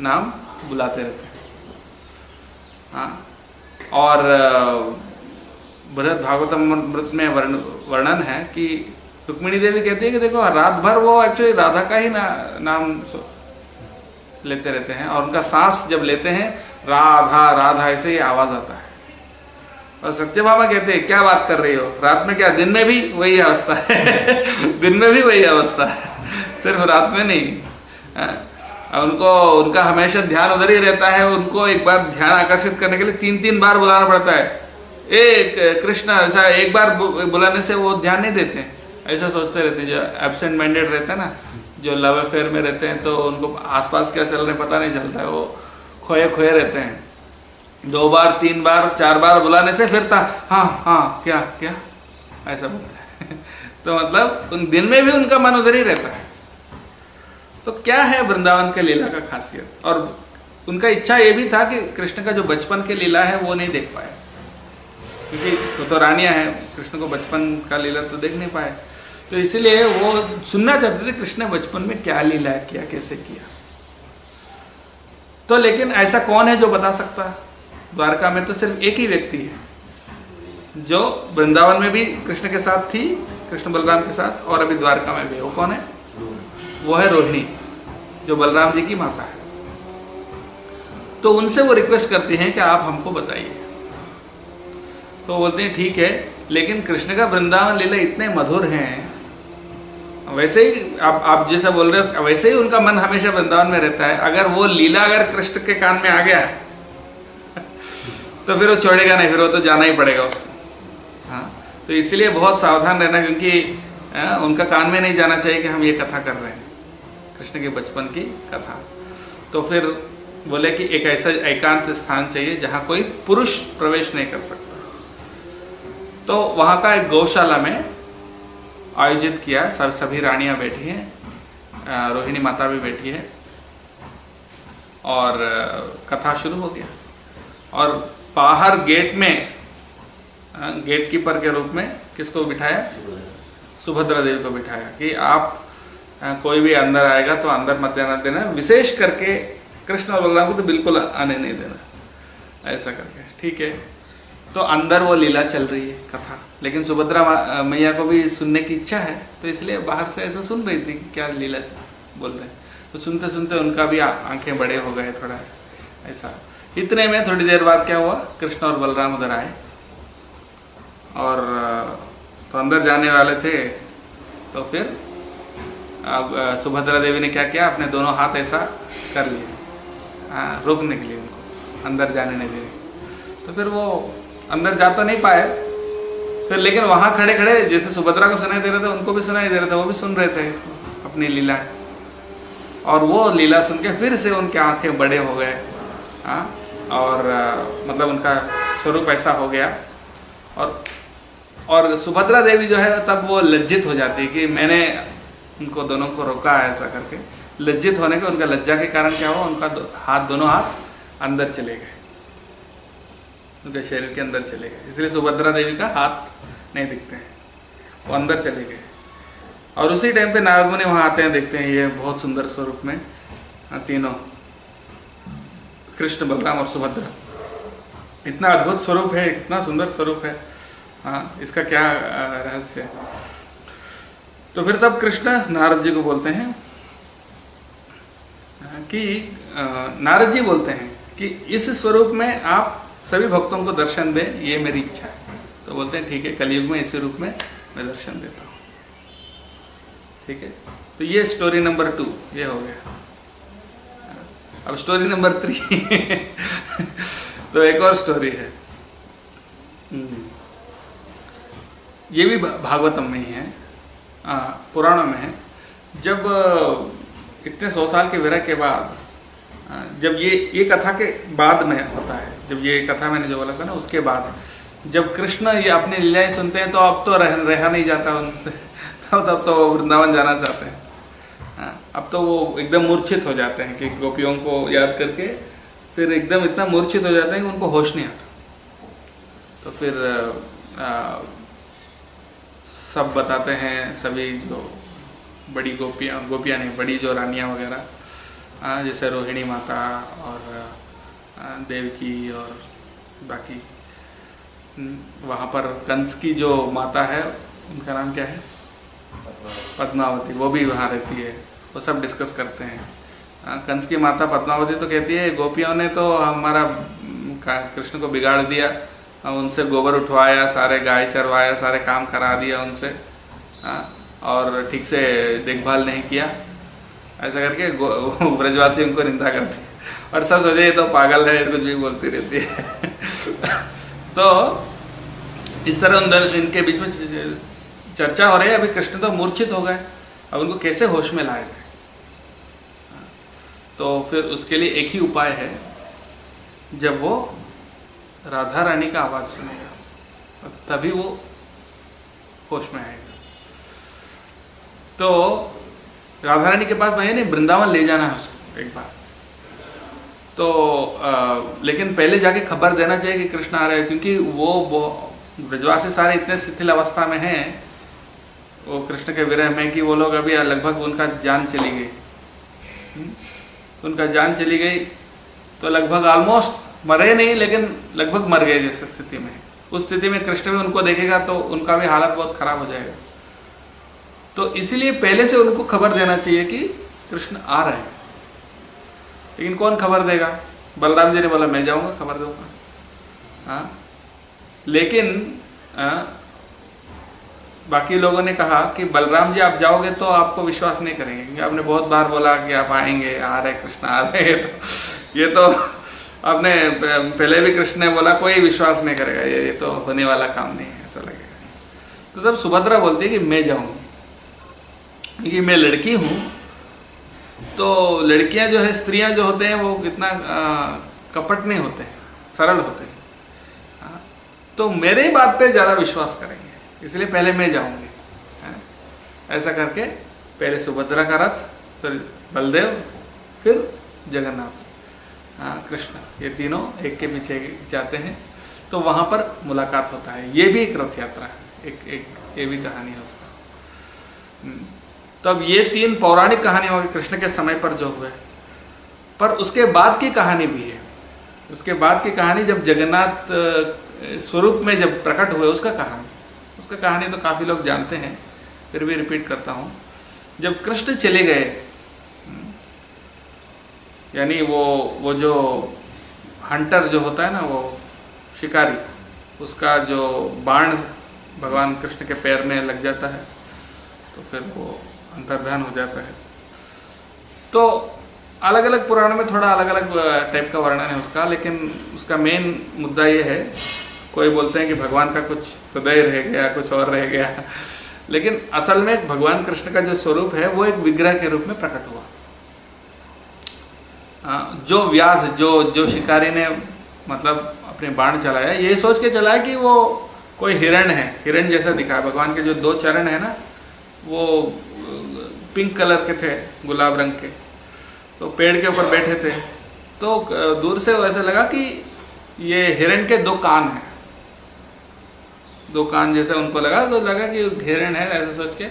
नाम बुलाते रहते हैं। हाँ, और बृहद भागवतम अमृत में वर्णन है कि रुक्मिणी देवी कहती है कि देखो रात भर वो एक्चुअली राधा का ही नाम लेते रहते हैं, और उनका सांस जब लेते हैं राधा राधा ऐसे ही आवाज आता है। और सत्यभामा कहते हैं क्या बात कर रही हो, रात में क्या, दिन में भी वही अवस्था है दिन में भी वही अवस्था है, सिर्फ रात में नहीं। उनको, उनका हमेशा ध्यान उधर ही रहता है। उनको एक बार ध्यान आकर्षित करने के लिए 3-3 बार बुलाना पड़ता है। एक कृष्ण, ऐसा एक बार बुलाने से वो ध्यान नहीं देते हैं, ऐसा सोचते रहते हैं। जो एब्सेंट माइंडेड रहते हैं ना, जो लव अफेयर में रहते हैं, तो उनको आसपास क्या चल रहा है पता नहीं चलता है, वो खोए खोए रहते हैं। 2 बार 3 बार 4 बार बुलाने से फिर हाँ हाँ क्या क्या ऐसा बोलता है तो मतलब उन दिन में भी उनका मन उधर ही रहता है। तो क्या है वृंदावन के लीला का खासियत? और उनका इच्छा ये भी था कि कृष्ण का जो बचपन के लीला है वो नहीं देख पाए, क्योंकि वो तो रानियां हैं, कृष्ण को बचपन का लीला तो देख नहीं पाए। तो इसीलिए वो सुनना चाहते थे कृष्ण ने बचपन में क्या लीला किया, कैसे किया। तो लेकिन ऐसा कौन है जो बता सकता है? द्वारका में तो सिर्फ एक ही व्यक्ति है जो वृंदावन में भी कृष्ण के साथ थी, कृष्ण बलराम के साथ, और अभी द्वारका में भी। वो कौन है? वो है रोहिणी, जो बलराम जी की माता है। तो उनसे वो रिक्वेस्ट करती हैं कि आप हमको बताइए। तो बोलते हैं ठीक है, लेकिन कृष्ण का वृंदावन लीला इतने मधुर हैं, वैसे ही आप जैसा बोल रहे हो वैसे ही उनका मन हमेशा वृंदावन में रहता है। अगर वो लीला अगर कृष्ण के कान में आ गया तो फिर वो छोड़ेगा नहीं, फिर वो तो जाना ही पड़ेगा उसको। हाँ, तो इसलिए बहुत सावधान रहना, क्योंकि उनका कान में नहीं जाना चाहिए कि हम ये कथा कर रहे हैं, कृष्ण के बचपन की कथा। तो फिर बोले कि एक ऐसा एकांत स्थान चाहिए जहाँ कोई पुरुष प्रवेश नहीं कर सकता। तो वहाँ का एक गौशाला में आयोजित किया, सभी रानियाँ बैठी हैं, रोहिणी माता भी बैठी है, और कथा शुरू हो गया। और बाहर गेट में गेट कीपर के रूप में किसको बिठाया? सुभद्रा देवी को बिठाया कि आप कोई भी अंदर आएगा तो अंदर मत जाना देना, विशेष करके कृष्ण और बलराम को तो बिल्कुल आने नहीं देना, ऐसा करके। ठीक है, तो अंदर वो लीला चल रही है कथा, लेकिन सुभद्रा मैया को भी सुनने की इच्छा है, तो इसलिए बाहर से ऐसा सुन रही थी कि क्या लीला बोल रहे हैं। तो सुनते सुनते उनका भी आंखें बड़े हो गए थोड़ा ऐसा। इतने में थोड़ी देर बाद क्या हुआ, कृष्ण और बलराम उधर आए और तो अंदर जाने वाले थे। तो फिर अब सुभद्रा देवी ने क्या किया, अपने दोनों हाथ ऐसा कर लिए रोकने के लिए, उनको अंदर जाने नहीं दिए। तो फिर वो अंदर जा तो नहीं पाए, फिर लेकिन वहाँ खड़े खड़े जैसे सुभद्रा को सुनाई दे रहे थे उनको भी सुनाई दे रहे थे, वो भी सुन रहे थे अपनी लीला। और वो लीला सुन के फिर से उनके आंखें बड़े हो गए और मतलब उनका स्वरूप ऐसा हो गया। और सुभद्रा देवी जो है तब वो लज्जित हो जाती है कि मैंने उनको दोनों को रोका है, ऐसा करके लज्जित होने के उनका लज्जा के कारण क्या हुआ, उनका दोनों हाथ अंदर चले गए, उनके शरीर के अंदर चले गए। इसलिए सुभद्रा देवी का हाथ नहीं दिखते हैं, वो अंदर चले गए। और उसी टाइम पे नारद मुनि वहाँ आते हैं, देखते हैं ये बहुत सुंदर स्वरूप में तीनों कृष्ण बलराम और सुभद्रा, इतना अद्भुत स्वरूप है, इतना सुंदर स्वरूप है, इसका क्या रहस्य है। तो फिर तब कृष्ण नारद जी को बोलते हैं कि नारद जी बोलते हैं कि इस स्वरूप में आप सभी भक्तों को दर्शन दें, ये मेरी इच्छा है। तो बोलते हैं ठीक है, कलयुग में इसी रूप में मैं दर्शन देता हूँ। ठीक है, तो ये स्टोरी नंबर 2 ये हो गया। अब स्टोरी नंबर 3 तो एक और स्टोरी है, ये भी भागवतम में ही है, पुराणों में है। जब इतने 100 साल के विरह के बाद, जब ये कथा के बाद में होता है, जब ये कथा मैंने जो बोला था ना उसके बाद, जब कृष्ण ये अपनी लीलाएं सुनते हैं तो अब तो रहा नहीं जाता उनसे, तब तो वृंदावन जाना चाहते हैं। अब तो वो एकदम मूर्छित हो जाते हैं कि गोपियों को याद करके फिर एकदम इतना मूर्छित हो जाते हैं कि उनको होश नहीं आता। तो फिर सब बताते हैं, सभी जो बड़ी गोपियाँ नहीं, बड़ी जो रानियाँ वगैरह, जैसे रोहिणी माता और देवकी और बाकी, वहाँ पर कंस की जो माता है उनका नाम क्या है, पद्मावती, वो भी वहाँ रहती है। वो सब डिस्कस करते हैं। कंस की माता पद्मावती तो कहती है गोपियों ने तो हमारा कृष्ण को बिगाड़ दिया, उनसे गोबर उठवाया, सारे गाय चरवाया, सारे काम करा दिया उनसे, और ठीक से देखभाल नहीं किया, ऐसा करके ब्रजवासी उनको निंदा करते हैं। और सब सोचे ये तो पागल है, कुछ भी बोलती रहती है। तो इस तरह इनके बीच में चर्चा हो रही है। अभी कृष्ण तो मूर्छित हो गए, अब उनको कैसे होश में लाया जाए। तो फिर उसके लिए एक ही उपाय है, जब वो राधा रानी का आवाज़ सुनेगा तभी वो होश में आएगा। तो राधा रानी के पास नहीं, वृंदावन ले जाना है उसको एक बार। तो लेकिन पहले जाके खबर देना चाहिए कि कृष्ण आ रहे हैं, क्योंकि वो ब्रजवासी सारे इतने शिथिल अवस्था में हैं वो कृष्ण के विरह में कि वो लोग अभी लगभग उनका जान चली गई, उनका जान चली गई तो लगभग ऑलमोस्ट मरे नहीं, लेकिन लगभग मर गए जैसे स्थिति में। उस स्थिति में कृष्ण भी उनको देखेगा तो उनका भी हालत बहुत खराब हो जाएगा। तो इसीलिए पहले से उनको खबर देना चाहिए कि कृष्ण आ रहे हैं। लेकिन कौन खबर देगा? बलराम जी ने बोला मैं जाऊंगा, खबर दूंगा। लेकिन बाकी लोगों ने कहा कि बलराम जी आप जाओगे तो आपको विश्वास नहीं करेंगे, क्योंकि आपने बहुत बार बोला कि आप आएंगे, आ रहे कृष्ण आ रहे हैं। तो ये तो आपने पहले भी कृष्ण ने बोला, कोई विश्वास नहीं करेगा, ये तो होने वाला काम नहीं है, ऐसा लगेगा। तो तब सुभद्रा बोलती है कि मैं जाऊंगी, क्योंकि मैं लड़की हूँ। तो लड़कियां जो है, स्त्रियां जो होते हैं वो कितना कपट नहीं होते, सरल होते हैं। तो मेरे ही बात पे ज़्यादा विश्वास करेंगे, इसलिए पहले मैं जाऊंगी। ऐसा करके पहले सुभद्रा का रथ, फिर बलदेव, फिर जगन्नाथ। कृष्ण, ये तीनों एक के पीछे जाते हैं, तो वहाँ पर मुलाकात होता है। ये भी एक रथ यात्रा है, एक ये भी कहानी है उसका। तो अब ये 3 पौराणिक कहानी होगी कृष्ण के समय पर जो हुए, पर उसके बाद की कहानी भी है। उसके बाद की कहानी जब जगन्नाथ स्वरूप में जब प्रकट हुए उसका कहानी तो काफ़ी लोग जानते हैं, फिर भी रिपीट करता हूँ। जब कृष्ण चले गए, यानी वो जो हंटर जो होता है ना, वो शिकारी, उसका जो बाण भगवान कृष्ण के पैर में लग जाता है तो फिर वो अंतर्ध्यान हो जाता है। तो अलग अलग पुराणों में थोड़ा अलग अलग टाइप का वर्णन है उसका, लेकिन उसका मेन मुद्दा ये है, कोई बोलते हैं कि भगवान का कुछ हृदय रह गया, कुछ और रह गया, लेकिन असल में भगवान कृष्ण का जो स्वरूप है वो एक विग्रह के रूप में प्रकट हुआ। जो व्याध जो शिकारी ने मतलब अपने बाण चलाया, ये सोच के चलाया कि वो कोई हिरण है, हिरण जैसा दिखा। भगवान के जो 2 चरण है ना, वो पिंक कलर के थे, गुलाब रंग के, तो पेड़ के ऊपर बैठे थे, तो दूर से ऐसा लगा कि ये हिरण के 2 कान हैं, 2 कान जैसा उनको लगा, तो लगा कि हिरण है, ऐसा सोच के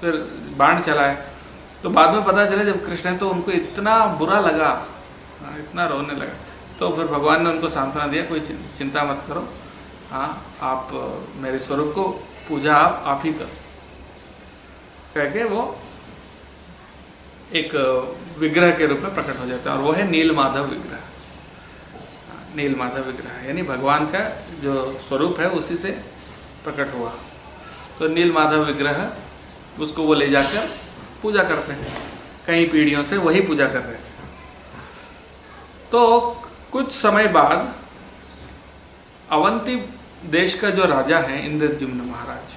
फिर बाण चलाए। तो बाद में पता चला जब कृष्ण है तो उनको इतना बुरा लगा, इतना रोने लगा, तो फिर भगवान ने उनको सांत्वना दिया, कोई चिंता मत करो, आप मेरे स्वरूप को पूजा आप ही करो, कह के वो एक विग्रह के रूप में प्रकट हो जाता है, और वो है नीलमाधव विग्रह। नीलमाधव विग्रह यानी भगवान का जो स्वरूप है उसी से प्रकट हुआ। तो नीलमाधव विग्रह, उसको वो ले जाकर पूजा करते हैं, कई पीढ़ियों से वही पूजा कर रहे थे। तो कुछ समय बाद अवंती देश का जो राजा है इंद्रद्युम्न महाराज,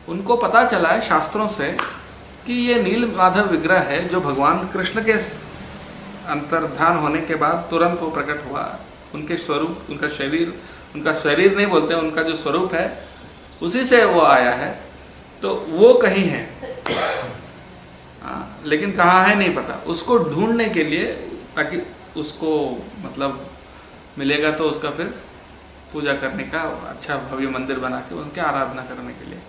उनको पता चला है शास्त्रों से कि ये नीलमाधव विग्रह है जो भगवान कृष्ण के अंतर्धान होने के बाद तुरंत वो प्रकट हुआ। उनके स्वरूप, उनका शरीर नहीं बोलते, उनका जो स्वरूप है उसी से वो आया है। तो वो कहीं है, लेकिन कहाँ है नहीं पता। उसको ढूंढने के लिए, ताकि उसको मतलब मिलेगा तो उसका फिर पूजा करने का अच्छा भव्य मंदिर बना के उनकी आराधना करने के लिए,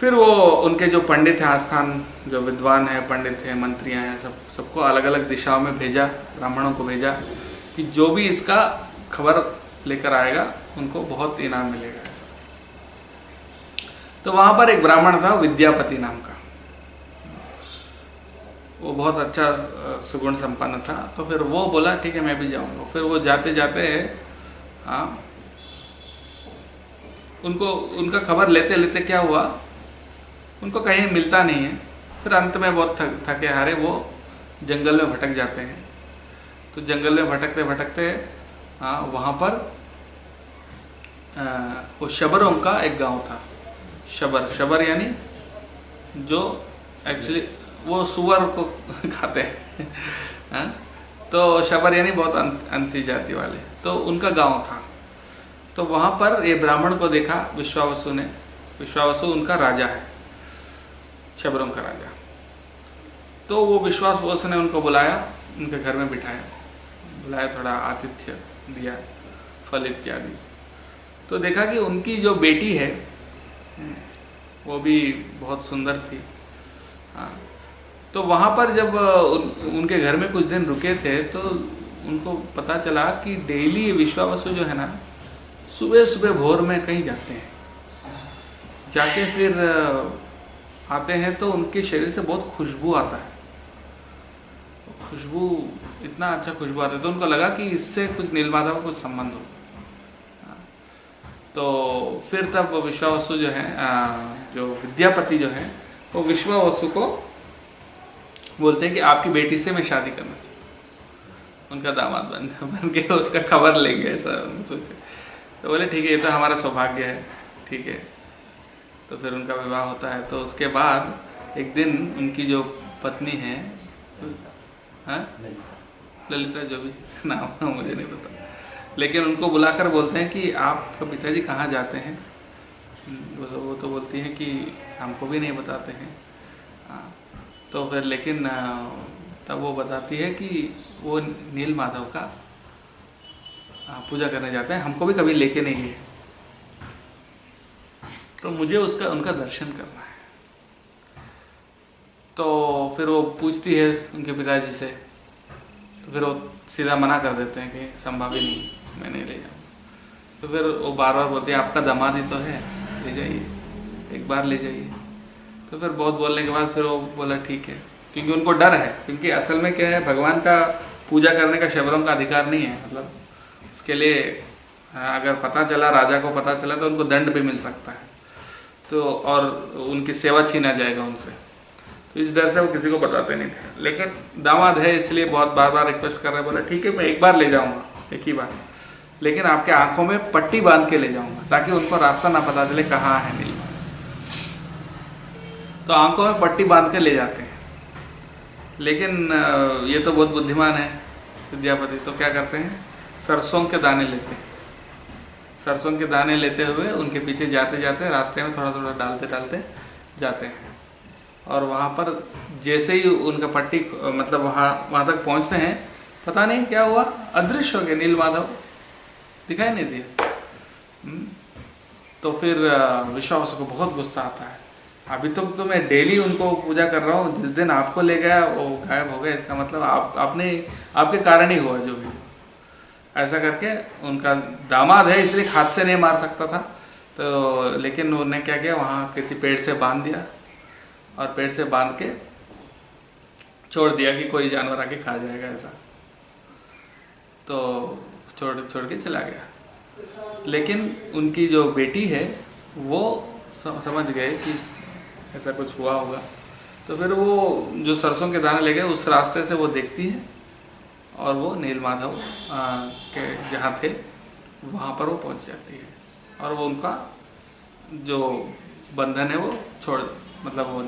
फिर वो उनके जो पंडित हैं, आस्थान जो विद्वान हैं, पंडित हैं, मंत्रियाँ हैं, सबको अलग अलग दिशाओं में भेजा, ब्राह्मणों को भेजा कि जो भी इसका खबर लेकर आएगा उनको बहुत इनाम मिलेगा ऐसा। तो वहाँ पर एक ब्राह्मण था विद्यापति नाम का, वो बहुत अच्छा सुगुण संपन्न था। तो फिर वो बोला ठीक है मैं भी जाऊँगा। फिर वो जाते जाते उनको उनका खबर लेते लेते क्या हुआ, उनको कहीं मिलता नहीं है। फिर अंत में बहुत थके हारे वो जंगल में भटक जाते हैं। तो जंगल में भटकते भटकते वहाँ पर वो शबरों का एक गांव था। शबर यानी जो एक्चुअली वो सुअर को खाते हैं तो शबर यानी बहुत अंती जाति वाले, तो उनका गांव था। तो वहाँ पर ये ब्राह्मण को देखा विश्वावसु ने। विश्वावसु उनका राजा है, शबरों का राजा। तो वो विश्वावसु ने उनको बुलाया, उनके घर में बुलाया, थोड़ा आतिथ्य दिया, फल इत्यादि। तो देखा कि उनकी जो बेटी है वो भी बहुत सुंदर थी। तो वहाँ पर जब उनके घर में कुछ दिन रुके थे तो उनको पता चला कि डेली विश्वावसु जो है ना, सुबह सुबह भोर में कहीं जाते हैं, जाके फिर आते हैं तो उनके शरीर से बहुत खुशबू आता है। खुशबू, इतना अच्छा खुशबू आता है, तो उनको लगा कि इससे कुछ नीलमाधव का कुछ संबंध हो। तो फिर तब विश्वावसु जो है, जो विद्यापति जो है, वो विश्वावसु को बोलते हैं कि आपकी बेटी से मैं शादी करना चाहता हूँ, उनका दामाद बन के उसका खबर लेंगे, ऐसा सोचे। तो बोले ठीक है, ये तो हमारा सौभाग्य है, ठीक है। तो फिर उनका विवाह होता है। तो उसके बाद एक दिन उनकी जो पत्नी है, ललिता, जो भी नाम मुझे नहीं पता, लेकिन उनको बुलाकर बोलते हैं कि आपका पिताजी कहाँ जाते हैं। वो तो बोलती हैं कि हमको भी नहीं बताते हैं। तो फिर लेकिन तब वो बताती है कि वो नील माधव का पूजा करने जाते हैं, हमको भी कभी लेके नहीं गए, तो मुझे उनका दर्शन करना है। तो फिर वो पूछती है उनके पिताजी से, तो फिर वो सीधा मना कर देते हैं कि संभव ही नहीं, मैं नहीं ले जाऊँगा। तो फिर वो बार बार बोलते हैं आपका दामाद ही तो है, ले जाइए, एक बार ले जाइए। तो फिर बहुत बोलने के बाद फिर वो बोला ठीक है, क्योंकि उनको डर है, क्योंकि असल में क्या है, भगवान का पूजा करने का शबरों का अधिकार नहीं है। मतलब उसके लिए अगर पता चला, राजा को पता चला तो उनको दंड भी मिल सकता है, तो और उनकी सेवा छीना जाएगा उनसे, तो इस डर से वो किसी को बताते नहीं थे। लेकिन दामाद है इसलिए बहुत बार बार रिक्वेस्ट कर रहे हैं, बोला ठीक है मैं एक बार ले जाऊँगा, एक ही बार, लेकिन आपके आँखों में पट्टी बांध के ले जाऊँगा ताकि उनको रास्ता ना पता चले कहाँ है नील। तो आंखों में पट्टी बांध के ले जाते हैं। लेकिन ये तो बहुत बुद्धिमान है विद्यापति, तो क्या करते हैं, सरसों के दाने लेते हैं। सरसों के दाने लेते हुए उनके पीछे जाते जाते रास्ते में थोड़ा थोड़ा डालते डालते जाते हैं, और वहाँ पर जैसे ही उनका पट्टी मतलब वहाँ तक पहुँचते हैं, पता नहीं क्या हुआ, अदृश्य हो गए, नील माधव दिखाई नहीं दिया। तो फिर विश्वावसु को बहुत गुस्सा आता है, अभी तक तो मैं डेली उनको पूजा कर रहा हूँ, जिस दिन आपको ले गया वो गायब हो गया, इसका मतलब आपके कारण ही हुआ जो भी। ऐसा करके उनका दामाद है इसलिए हाथ से नहीं मार सकता था, तो लेकिन उन्होंने क्या किया, वहाँ किसी पेड़ से बांध दिया, और पेड़ से बांध के छोड़ दिया कि कोई जानवर आके खा जाएगा ऐसा, तो छोड़ के चला गया। लेकिन उनकी जो बेटी है वो समझ गए कि ऐसा कुछ हुआ होगा, तो फिर वो जो सरसों के दाने ले गए उस रास्ते से वो देखती है, और वो नील माधव के जहाँ थे वहाँ पर वो पहुँच जाती है, और वो उनका जो बंधन है वो मतलब वो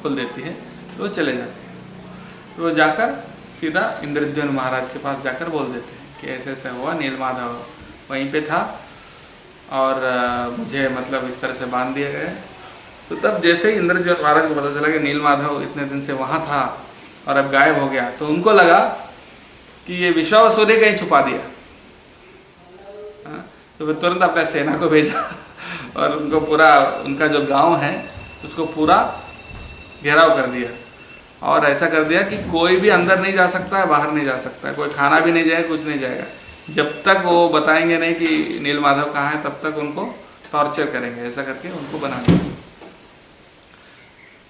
खोल देती है, तो वो चले जाते हैं। तो वो जाकर सीधा इंद्रद्युम्न महाराज के पास जाकर बोल देते हैं कि ऐसे ऐसे हुआ, नील माधव वहीं पे था और मुझे मतलब इस तरह से बांध दिया गया। तो तब जैसे ही इंद्रद्युम्न महाराज को पता चला कि नील माधव इतने दिन से वहाँ था और अब गायब हो गया, तो उनको लगा कि ये विश्वावसु ने कहीं छुपा दिया। तो फिर तुरंत अपने सेना को भेजा और उनको पूरा उनका जो गांव है उसको पूरा घेराव कर दिया, और ऐसा कर दिया कि कोई भी अंदर नहीं जा सकता है, बाहर नहीं जा सकता है, कोई खाना भी नहीं जाएगा, कुछ नहीं जाएगा, जब तक वो बताएंगे नहीं कि नील माधव कहाँ है, तब तक उनको टॉर्चर करेंगे। ऐसा करके उनको बना दिया।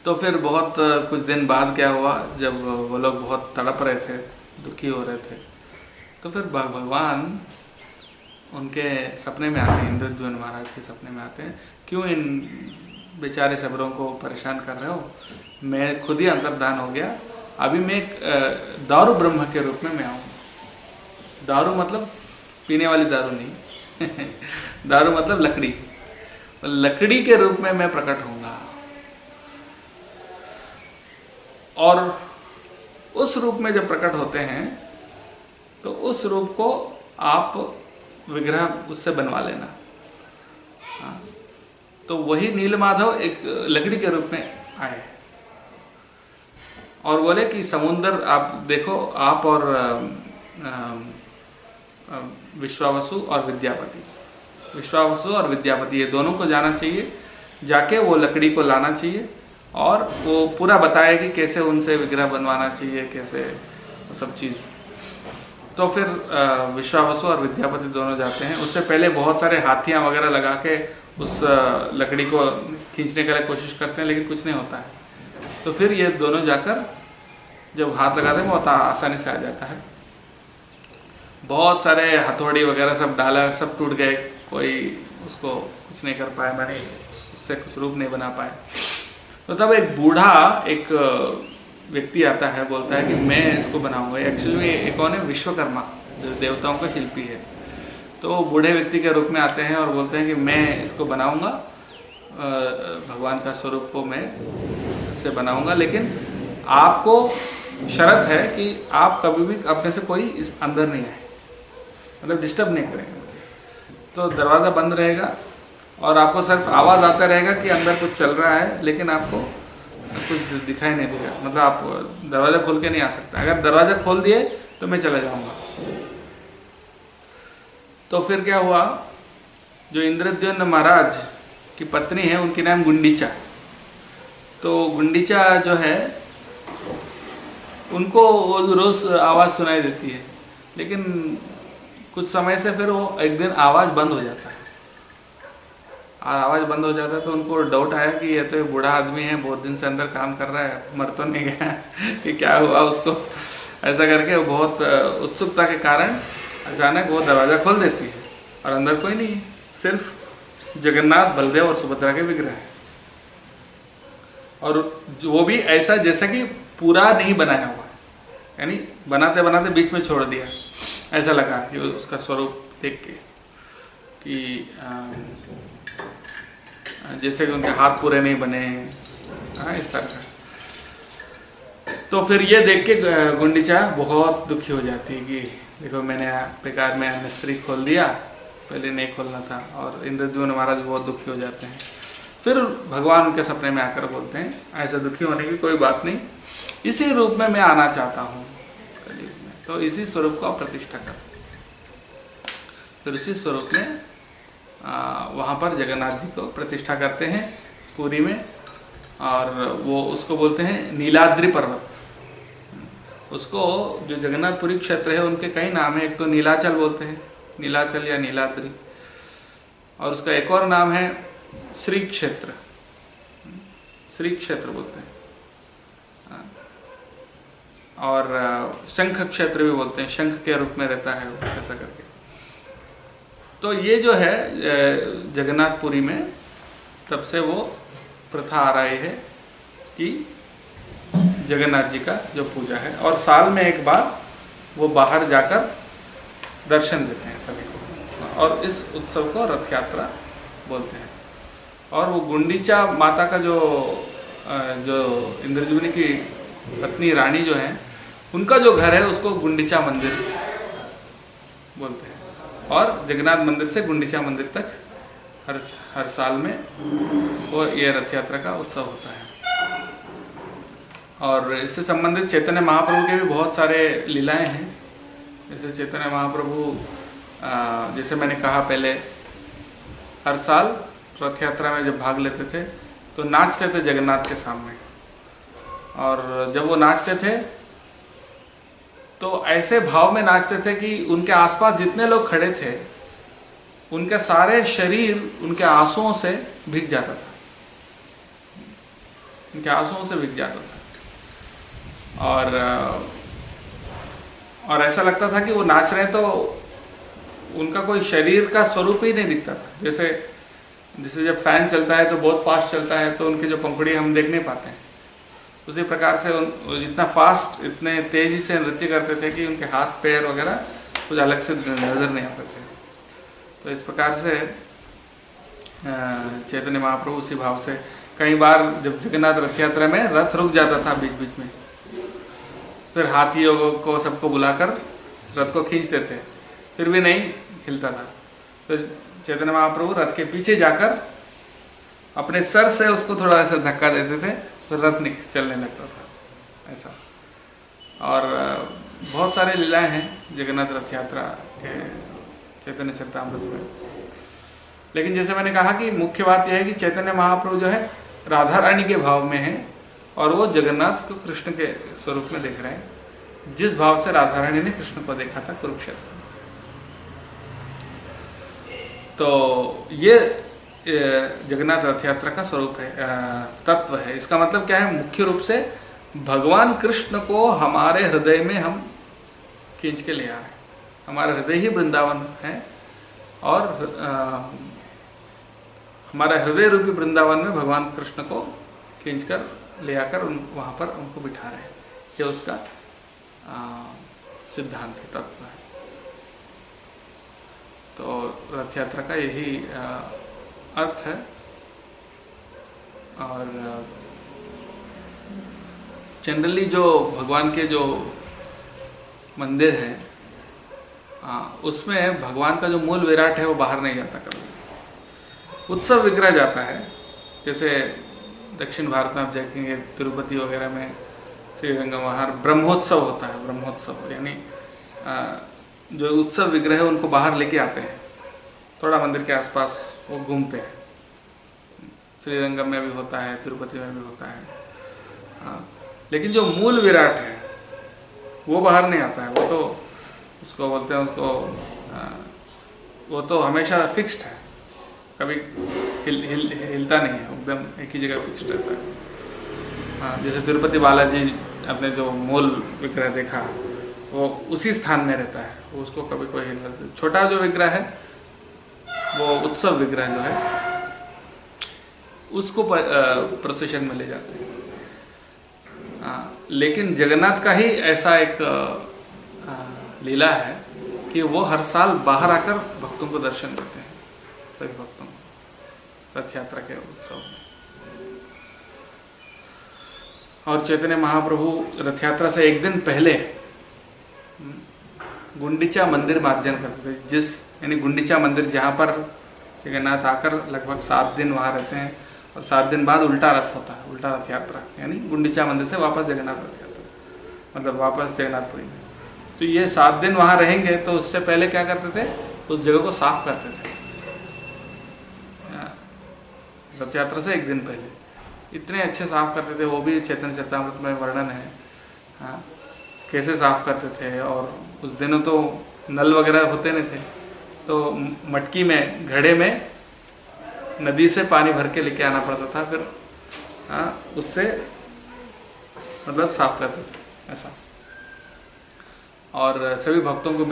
तो फिर बहुत कुछ दिन बाद क्या हुआ, जब वो लोग बहुत तड़प रहे थे, दुखी हो रहे थे, तो फिर भगवान उनके सपने में आते हैं, इंद्रद्युम्न महाराज के सपने में आते हैं, क्यों इन बेचारे सबरों को परेशान कर रहे हो, मैं खुद ही अंतर्धान हो गया, अभी मैं एक दारू ब्रह्म के रूप में मैं आऊँ। दारू मतलब पीने वाली दारू नहीं दारू मतलब लकड़ी, लकड़ी के रूप में मैं प्रकट होऊंगा, और उस रूप में जब प्रकट होते हैं तो उस रूप को आप विग्रह उससे बनवा लेना। तो वही नीलमाधव एक लकड़ी के रूप में आए और बोले कि समुद्र आप देखो, आप और विश्वावसु और विद्यापति ये दोनों को जाना चाहिए, जाके वो लकड़ी को लाना चाहिए और वो पूरा बताया कि कैसे उनसे विग्रह बनवाना चाहिए, कैसे सब चीज़। तो फिर विश्वावसु और विद्यापति दोनों जाते हैं। उससे पहले बहुत सारे हाथियाँ वगैरह लगा के उस लकड़ी को खींचने के लिए कोशिश करते हैं, लेकिन कुछ नहीं होता है। तो फिर ये दोनों जाकर जब हाथ लगाते हैं बहुत आसानी से आ जाता है। बहुत सारे हथौड़ी वगैरह सब डाला, सब टूट गए, कोई उसको कुछ नहीं कर पाया, मैंने उससे कुछ रूप नहीं बना पाए। तो तब एक बूढ़ा एक व्यक्ति आता है, बोलता है कि मैं इसको बनाऊंगा। एक्चुअली एक कौन है, विश्वकर्मा, जो देवताओं का शिल्पी है। तो बूढ़े व्यक्ति के रूप में आते हैं और बोलते हैं कि मैं इसको बनाऊंगा, भगवान का स्वरूप को मैं इससे बनाऊंगा, लेकिन आपको शर्त है कि आप कभी भी अपने से कोई इस अंदर नहीं आए, मतलब डिस्टर्ब नहीं करेंगे। तो दरवाज़ा बंद रहेगा और आपको सिर्फ आवाज़ आता रहेगा कि अंदर कुछ चल रहा है, लेकिन आपको कुछ दिखाई नहीं देगा, मतलब आप दरवाज़ा खोल के नहीं आ सकते। अगर दरवाज़ा खोल दिए तो मैं चला जाऊंगा। तो फिर क्या हुआ, जो इंद्रद्युम्न महाराज की पत्नी है उनकी नाम गुंडीचा। तो गुंडीचा जो है उनको रोज़ आवाज़ सुनाई देती है, लेकिन कुछ समय से फिर वो एक दिन आवाज़ बंद हो जाता है। और आवाज़ बंद हो जाता है तो उनको डाउट आया कि ये तो बूढ़ा आदमी है, बहुत दिन से अंदर काम कर रहा है, मर तो नहीं गया कि क्या हुआ उसको। ऐसा करके बहुत उत्सुकता के कारण अचानक वो दरवाज़ा खोल देती है और अंदर कोई नहीं है, सिर्फ जगन्नाथ, बलदेव और सुभद्रा के विग्रह है। और वो भी ऐसा जैसा कि पूरा नहीं बनाया हुआ है, यानी बनाते बनाते बीच में छोड़ दिया, ऐसा लगा कि उसका स्वरूप देख के कि जैसे कि उनके हाथ पूरे नहीं बने, इस तरह का। तो फिर ये देख के गुंडीचा बहुत दुखी हो जाती है कि देखो मैंने बेकार में मिस्त्री खोल दिया, पहले नहीं खोलना था। और इंद्रद्युम्न महाराज बहुत दुखी हो जाते हैं। फिर भगवान उनके सपने में आकर बोलते हैं ऐसा दुखी होने की कोई बात नहीं, इसी रूप में मैं आना चाहता हूँ कलयुग में, तो इसी स्वरूप को आप प्रतिष्ठा कर। फिर उसी स्वरूप में वहाँ पर जगन्नाथ जी को प्रतिष्ठा करते हैं पुरी में, और वो उसको बोलते हैं नीलाद्रि पर्वत। उसको जो जगन्नाथपुरी क्षेत्र है उनके कई नाम है, एक तो नीलाचल बोलते हैं, नीलाचल या नीलाद्रि, और उसका एक और नाम है श्री क्षेत्र, श्री क्षेत्र बोलते हैं, और शंख क्षेत्र भी बोलते हैं, शंख के रूप में रहता है वो, ऐसा करके। तो ये जो है जगन्नाथपुरी में तब से वो प्रथा आ रही है कि जगन्नाथ जी का जो पूजा है, और साल में एक बार वो बाहर जाकर दर्शन देते हैं सभी को, और इस उत्सव को रथ यात्रा बोलते हैं। और वो गुंडीचा माता का जो इंद्रद्युम्न की पत्नी रानी जो है, उनका जो घर है उसको गुंडीचा मंदिर बोलते हैं, और जगन्नाथ मंदिर से गुंडीचा मंदिर तक हर साल में वो ये रथ यात्रा का उत्सव होता है। और इससे संबंधित चैतन्य महाप्रभु के भी बहुत सारे लीलाएं हैं। जैसे चैतन्य महाप्रभु, जैसे मैंने कहा पहले, हर साल रथ यात्रा में जब भाग लेते थे तो नाचते थे जगन्नाथ के सामने, और जब वो नाचते थे तो ऐसे भाव में नाचते थे कि उनके आसपास जितने लोग खड़े थे उनके सारे शरीर उनके आंसुओं से भीग जाता था, उनके आंसुओं से भीग जाता था। और ऐसा लगता था कि वो नाच रहे हैं तो उनका कोई शरीर का स्वरूप ही नहीं दिखता था। जैसे जब फैन चलता है तो बहुत फास्ट चलता है तो उनके जो पंखुड़ी हम देख नहीं पाते हैं, उसी प्रकार से जितना फास्ट, इतने तेजी से नृत्य करते थे कि उनके हाथ पैर वगैरह कुछ अलग से नज़र नहीं आते थे। तो इस प्रकार से चैतन्य महाप्रभु उसी भाव से, कई बार जब जगन्नाथ रथ यात्रा में रथ रुक जाता था बीच बीच में, फिर हाथियों को सबको बुलाकर रथ को खींचते थे, फिर भी नहीं हिलता था। तो चैतन्य महाप्रभु रथ के पीछे जाकर अपने सर से उसको थोड़ा सा धक्का देते थे, तो रथ चलने लगता था, ऐसा। और बहुत सारे लीलाएं हैं जगन्नाथ रथ यात्रा के चैतन्य चरितामृत में। लेकिन जैसे मैंने कहा कि मुख्य बात यह है कि चैतन्य महाप्रभु जो है राधा रानी के भाव में है, और वो जगन्नाथ को कृष्ण के स्वरूप में देख रहे हैं, जिस भाव से राधा रानी ने कृष्ण को देखा था कुरुक्षेत्र में। तो ये जगन्नाथ रथ यात्रा का स्वरूप है, तत्व है। इसका मतलब क्या है? मुख्य रूप से भगवान कृष्ण को हमारे हृदय में हम खींच के ले आ रहे हैं। हमारा हृदय ही वृंदावन है, और हमारा हृदय रूपी वृंदावन में भगवान कृष्ण को खींचकर ले आकर वहाँ पर उनको बिठा रहे हैं। ये उसका सिद्धांत है, तत्व है। तो रथ यात्रा का यही अर्थ है। और जनरली जो भगवान के जो मंदिर हैं उसमें भगवान का जो मूल विराट है वो बाहर नहीं जाता कभी। उत्सव विग्रह जाता है। जैसे दक्षिण भारत में आप देखेंगे तिरुपति वगैरह में, श्रीरंगम, वहाँ ब्रह्मोत्सव होता है। ब्रह्मोत्सव यानी जो उत्सव विग्रह है उनको बाहर लेके आते हैं, थोड़ा मंदिर के आसपास वो घूमते हैं। श्रीरंगम में भी होता है, तिरुपति में भी होता है। लेकिन जो मूल विराट है वो बाहर नहीं आता है। वो तो उसको बोलते हैं, वो तो हमेशा फिक्स्ड है, कभी हिलता नहीं है, एकदम एक ही जगह फिक्स्ड रहता है। जैसे तिरुपति बालाजी अपने जो मूल विग्रह देखा वो उसी स्थान में रहता है, वो उसको कभी कोई हिल नहीं। छोटा जो विग्रह है वो उत्सव विग्रह जो है उसको प्रोसेशन में ले जाते हैं। लेकिन जगन्नाथ का ही ऐसा एक लीला है कि वो हर साल बाहर आकर भक्तों को दर्शन देते हैं, सभी भक्तों को रथ यात्रा के उत्सव में। और चैतन्य महाप्रभु रथ यात्रा से एक दिन पहले गुंडीचा मंदिर मार्जन करते थे, यानी गुंडीचा मंदिर जहाँ पर जगन्नाथ आकर लगभग 7 दिन वहाँ रहते हैं और 7 दिन बाद उल्टा रथ होता है, उल्टा रथ यात्रा, यानी गुंडीचा मंदिर से वापस जगन्नाथ रथ यात्रा, मतलब वापस जगन्नाथपुरी में। तो ये 7 दिन वहाँ रहेंगे, तो उससे पहले क्या करते थे, उस जगह को साफ करते थे रथ यात्रा से एक दिन पहले। इतने अच्छे साफ करते थे, वो भी चैतन्य चरितामृत में वर्णन है। हाँ, कैसे साफ करते थे। और उस दिनों तो नल वगैरह होते नहीं थे, तो मटकी में, घड़े में नदी से पानी भर के लेके आना पड़ता था, फिर उससे मतलब साफ करते थे ऐसा। और सभी भक्तों को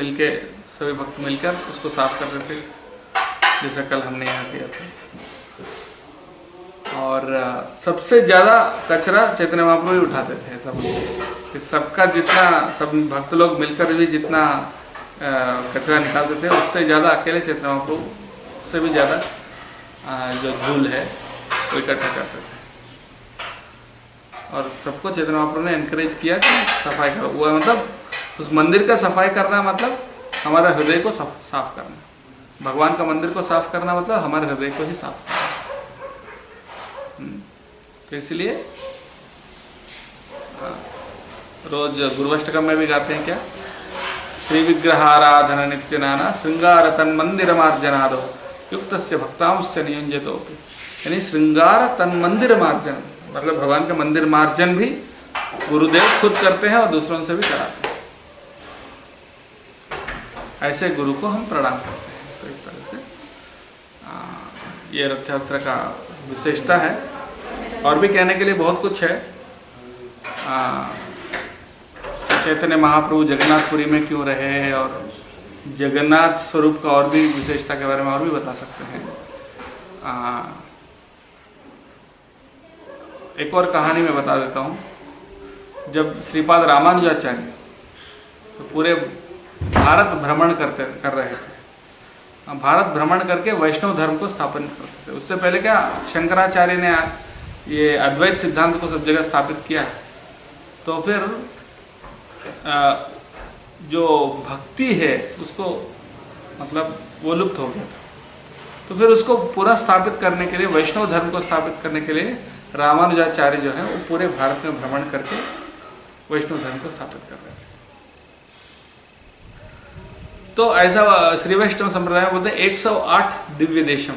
सभी भक्त मिलकर उसको साफ करते थे, जैसा कल हमने यहाँ किया था। और सबसे ज़्यादा कचरा चैतन्य महाप्रभु ही उठाते थे, ऐसा कि सबका जितना, सब भक्त लोग मिलकर भी जितना कचरा निकालते थे, उससे ज़्यादा अकेले चैतन्य महाप्रभु से भी ज़्यादा जो धूल है वो इकट्ठा करते थे। और सबको चैतन्य महाप्रभु ने एनकरेज किया कि सफाई करो। वो मतलब उस मंदिर का सफाई करना मतलब हमारा हृदय को साफ करना। भगवान का मंदिर को साफ करना मतलब हमारे हृदय को ही साफ करना। तो इसलिए रोज गुरुअष्टकम में भी गाते हैं क्या, श्री विग्रहाराधना नित्य नाना श्रृंगार तन मंदिर मार्जनादो युक्तस्य भक्तांश्च नियुंजतोपि। यानी श्रृंगार तन मंदिर मार्जन मतलब भगवान का मंदिर मार्जन भी गुरुदेव खुद करते हैं और दूसरों से भी कराते हैं। ऐसे गुरु को हम प्रणाम करते हैं। तो इस तरह से ये रथ यात्रा का विशेषता है। और भी कहने के लिए बहुत कुछ है। चैतन्य महाप्रभु जगन्नाथपुरी में क्यों रहे, और जगन्नाथ स्वरूप का और भी विशेषता के बारे में और भी बता सकते हैं। एक और कहानी मैं बता देता हूँ। जब श्रीपाद रामानुजाचार्य तो पूरे भारत भ्रमण कर रहे थे, भारत भ्रमण करके वैष्णव धर्म को स्थापन करते थे। उससे पहले क्या शंकराचार्य ने ये अद्वैत सिद्धांत को सब जगह स्थापित किया, तो फिर जो भक्ति है उसको मतलब वो लुप्त हो गया था। तो फिर उसको पूरा स्थापित करने के लिए, वैष्णव धर्म को स्थापित करने के लिए रामानुजाचार्य जो है वो पूरे भारत में भ्रमण करके वैष्णव धर्म को स्थापित कर रहे थे। तो ऐसा श्री वैष्णव संप्रदाय में बोलते हैं 108 दिव्य देशम,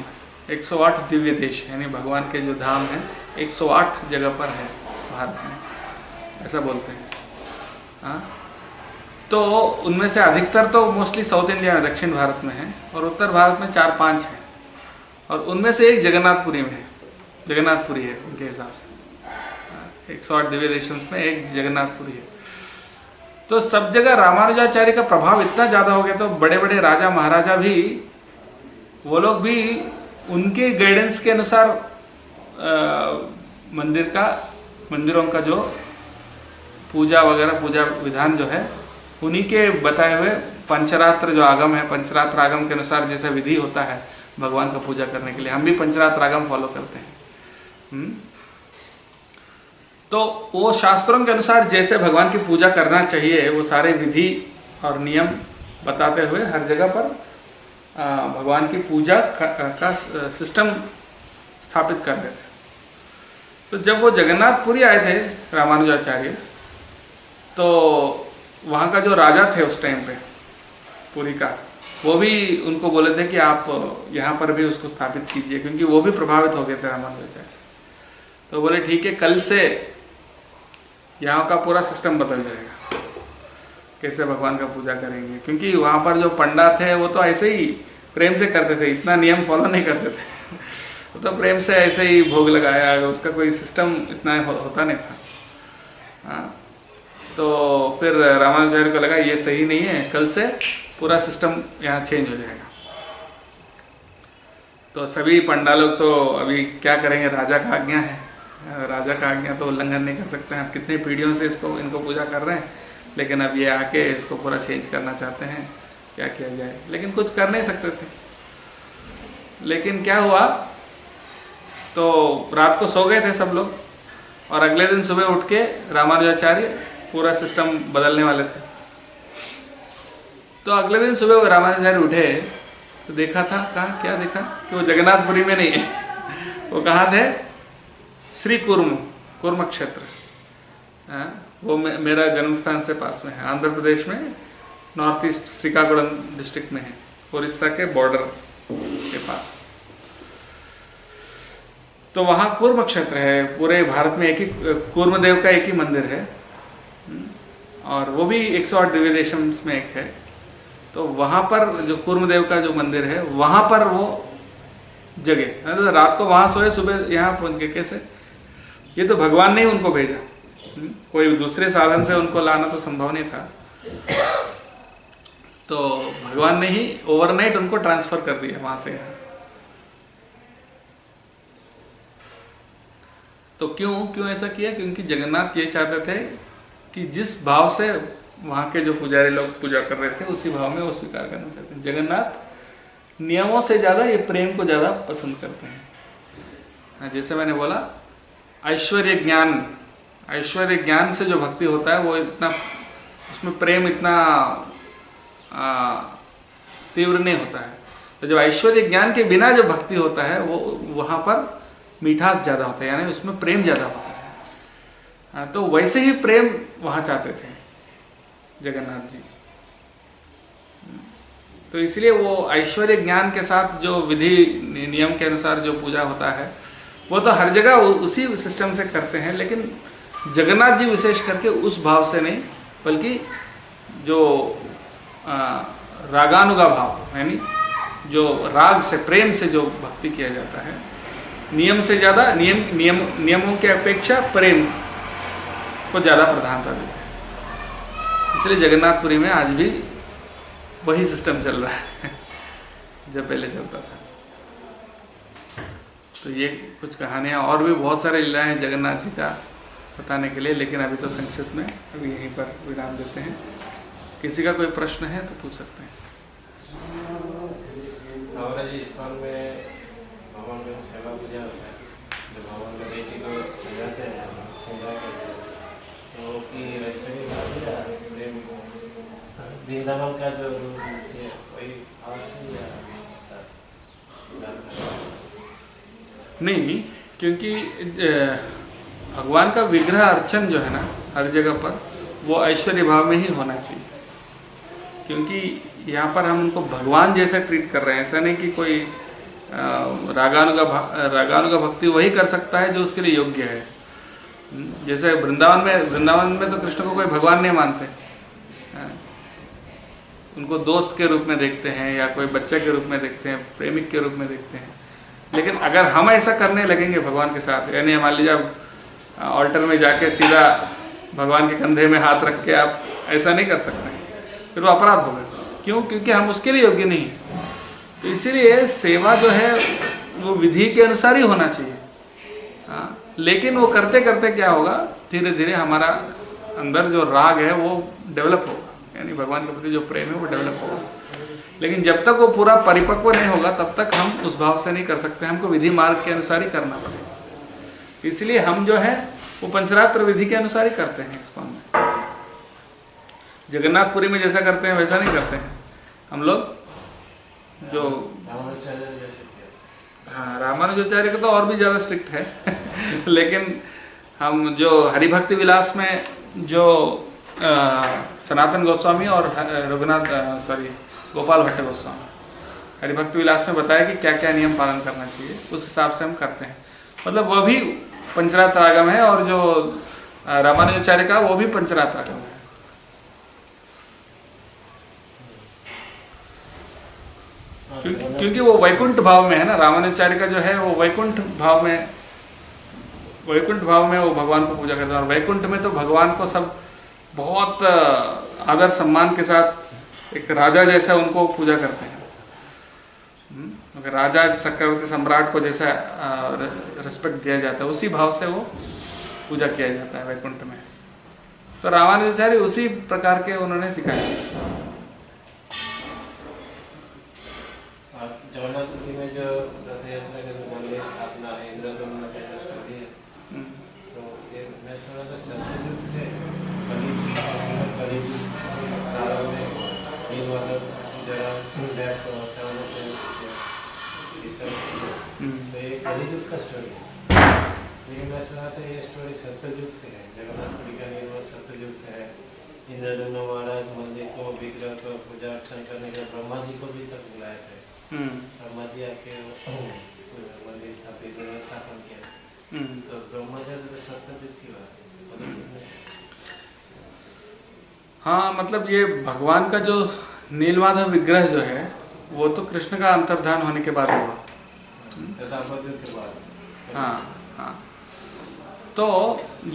108 दिव्य देश, यानी भगवान के जो धाम है 108 जगह पर है भारत में, ऐसा बोलते हैं। हाँ, तो उनमें से अधिकतर तो मोस्टली साउथ इंडिया में, दक्षिण भारत में है, और उत्तर भारत में 4-5 है, और उनमें से एक जगन्नाथपुरी में है। जगन्नाथपुरी है उनके हिसाब से। 108 दिव्य देशों में एक जगन्नाथपुरी है। तो सब जगह रामानुजाचार्य का प्रभाव इतना ज़्यादा हो गया, तो बड़े बड़े राजा महाराजा भी, वो लोग भी उनके गाइडेंस के अनुसार मंदिरों का जो पूजा वगैरह, पूजा विधान जो है उन्हीं के बताए हुए पंचरात्र जो आगम है, पंचरात्र आगम के अनुसार जैसा विधि होता है भगवान का पूजा करने के लिए, हम भी पंचरात्र आगम फॉलो करते हैं। तो वो शास्त्रों के अनुसार जैसे भगवान की पूजा करना चाहिए वो सारे विधि और नियम बताते हुए हर जगह पर भगवान की पूजा का सिस्टम स्थापित कर रहे थे। तो जब वो जगन्नाथपुरी आए थे रामानुजाचार्य, तो वहाँ का जो राजा थे उस टाइम पे पुरी का, वो भी उनको बोले थे कि आप यहाँ पर भी उसको स्थापित कीजिए, क्योंकि वो भी प्रभावित हो गए थे रामानुजाचार्य से। तो बोले ठीक है, कल से यहाँ का पूरा सिस्टम बदल जाएगा, कैसे भगवान का पूजा करेंगे, क्योंकि वहाँ पर जो पंडा थे वो तो ऐसे ही प्रेम से करते थे, इतना नियम फॉलो नहीं करते थे वो तो प्रेम से ऐसे ही भोग लगाया, उसका कोई सिस्टम इतना होता नहीं था। हाँ, तो फिर रामानुजाचार्य को लगा ये सही नहीं है, कल से पूरा सिस्टम यहाँ चेंज हो जाएगा। तो सभी पंडा लोग तो अभी क्या करेंगे, राजा का आज्ञा है, राजा का आज्ञा तो उल्लंघन नहीं कर सकते हैं। कितनी पीढ़ियों से इनको पूजा कर रहे हैं, लेकिन अब ये आके इसको पूरा चेंज करना चाहते हैं, क्या किया जाए, लेकिन कुछ कर नहीं सकते थे। लेकिन क्या हुआ, तो रात को सो गए थे सब लोग, और अगले दिन सुबह उठ के रामानुजाचार्य पूरा सिस्टम बदलने वाले थे। तो अगले दिन सुबह रामानुजाचार्य उठे तो देखा था, कहाँ क्या देखा कि वो जगन्नाथपुरी में नहीं है, वो कहाँ थे, श्री कुर्म क्षेत्र, वो मेरा जन्म स्थान से पास में है, आंध्र प्रदेश में नॉर्थ ईस्ट श्रीकाकुलम डिस्ट्रिक्ट में है, उड़ीसा के बॉर्डर के पास। तो वहाँ कुर्म क्षेत्र है, पूरे भारत में एक ही कूर्म देव का एक ही मंदिर है, और वो भी 108 दिव्य देशम्स में एक है। तो वहाँ पर जो कूर्म देव का जो मंदिर है, वहाँ पर वो जगह, तो रात को वहाँ सोए, सुबह यहाँ पहुँच गए। कैसे, ये तो भगवान ने ही उनको भेजा, कोई दूसरे साधन से उनको लाना तो संभव नहीं था। तो भगवान ने ही ओवरनाइट उनको ट्रांसफर कर दिया वहाँ से यहाँ। तो क्यों ऐसा किया, क्योंकि जगन्नाथ ये चाहते थे कि जिस भाव से वहाँ के जो पुजारी लोग पूजा कर रहे थे, उसी भाव में वो स्वीकार करना चाहते हैं। जगन्नाथ नियमों से ज़्यादा ये प्रेम को ज़्यादा पसंद करते हैं। जैसे मैंने बोला, ऐश्वर्य ज्ञान से जो भक्ति होता है वो इतना, उसमें प्रेम इतना तीव्र नहीं होता है। तो जब ऐश्वर्य ज्ञान के बिना जो भक्ति होता है, वो वहाँ पर मिठास ज़्यादा होता है, यानी उसमें प्रेम ज़्यादा होता है। तो वैसे ही प्रेम वहाँ चाहते थे जगन्नाथ जी। तो इसलिए वो ऐश्वर्य ज्ञान के साथ जो विधि नियम के अनुसार जो पूजा होता है, वो तो हर जगह उसी सिस्टम से करते हैं, लेकिन जगन्नाथ जी विशेष करके उस भाव से नहीं, बल्कि जो रागानुगा भाव, यानी जो राग से, प्रेम से जो भक्ति किया जाता है, नियम से ज़्यादा, नियमों के अपेक्षा प्रेम को ज़्यादा प्रधानता देते हैं। इसलिए जगन्नाथपुरी में आज भी वही सिस्टम चल रहा है जो पहले चलता था। तो ये कुछ कहानियाँ, और भी बहुत सारे लीला हैं जगन्नाथ जी का बताने के लिए, लेकिन अभी तो संक्षिप्त में अभी यहीं पर विराम देते हैं। किसी का कोई प्रश्न है तो पूछ सकते हैं। हमारा जी इस्कॉन में भगवान का सेवा पूजा होता है, जो भगवान का बेटी को सजाते हैं, सजा करते हैं, तो कि वैसे ही प्रेम वृंदावन का जो वही नहीं, क्योंकि भगवान का विग्रह अर्चन जो है ना हर जगह पर, वो ऐश्वर्य भाव में ही होना चाहिए। क्योंकि यहाँ पर हम उनको भगवान जैसा ट्रीट कर रहे हैं, ऐसा नहीं कि कोई रागानुगा भक्ति वही कर सकता है जो उसके लिए योग्य है। जैसे वृंदावन में तो कृष्ण को कोई भगवान नहीं मानते, उनको दोस्त के रूप में देखते हैं, या कोई बच्चे के रूप में देखते हैं, प्रेमिक के रूप में देखते हैं। लेकिन अगर हम ऐसा करने लगेंगे भगवान के साथ, यानी मान लीजिए आप ऑल्टर में जाके सीधा भगवान के कंधे में हाथ रख के आप ऐसा नहीं कर सकते, फिर वो अपराध होगा। क्यों? क्योंकि हम उसके लिए योग्य नहीं हैं। तो इसीलिए सेवा जो है वो विधि के अनुसार ही होना चाहिए। हाँ, लेकिन वो करते करते क्या होगा, धीरे धीरे हमारा अंदर जो राग है वो डेवलप होगा, यानी भगवान के प्रति जो प्रेम है वो डेवलप होगा। लेकिन जब तक वो पूरा परिपक्व नहीं होगा, तब तक हम उस भाव से नहीं कर सकते, हमको विधि मार्ग के अनुसार ही करना पड़ेगा। इसलिए हम जो है वो पंचरात्र विधि के अनुसार ही करते हैं। इस्कॉन में जगन्नाथपुरी में जैसा करते हैं वैसा नहीं करते हैं हम लोग। जो हाँ, रामानुजाचार्य का तो और भी ज़्यादा स्ट्रिक्ट है लेकिन हम जो हरिभक्ति विलास में जो सनातन गोस्वामी और गोपाल भट्ट गोस्वामी हरिभक्ति विलास में बताया कि क्या क्या नियम पालन करना चाहिए, उस हिसाब से हम करते हैं। मतलब वह भी पंचरात्र आगम है और जो रामानुजाचार्य का वो भी पंचरात्र आगम है। क्योंकि वो वैकुंठ भाव में है ना, रामानुजाचार्य का जो है वो वैकुंठ भाव में वो भगवान को पूजा करते हैं। और वैकुंठ में तो भगवान को सब बहुत आदर सम्मान के साथ एक राजा जैसा उनको पूजा करते हैं। अगर राजा चक्रवर्ती सम्राट को जैसा रिस्पेक्ट दिया जाता है, उसी भाव से वो पूजा किया जाता है वैकुंठ में। तो रामानुजाचार्य उसी प्रकार के उन्होंने सिखाया। जगन्नाथपुरी में जो रथ यात्रा का जो मंदिर स्थापना है, इंद्रद्युम्न का जो स्टोरी है, तो ये मैं सुना था सतयुग से कलयुग प्रारंभ में नीलमाधव जरा डेथ होता है से इस तरह तो ये कलयुग का स्टोरी है। लेकिन मैं सुना था ये स्टोरी सतयुग से है, जगन्नाथपुरी का निर्माण सतयुग से है। इंद्रद्युम्न महाराज मंदिर को विग्रह को पूजा अर्चना करने के ब्रह्मा जी को भी तक बुलाए थे। ब्रह्मा जी आके मंदिर स्थापित स्थापन किया। तो ब्रह्मा जी तो सत्ययुग की बात है। हाँ, मतलब ये भगवान का जो नीलमाधव विग्रह जो है वो तो कृष्ण का अंतर्धान होने के बाद हुआ। हाँ हाँ, तो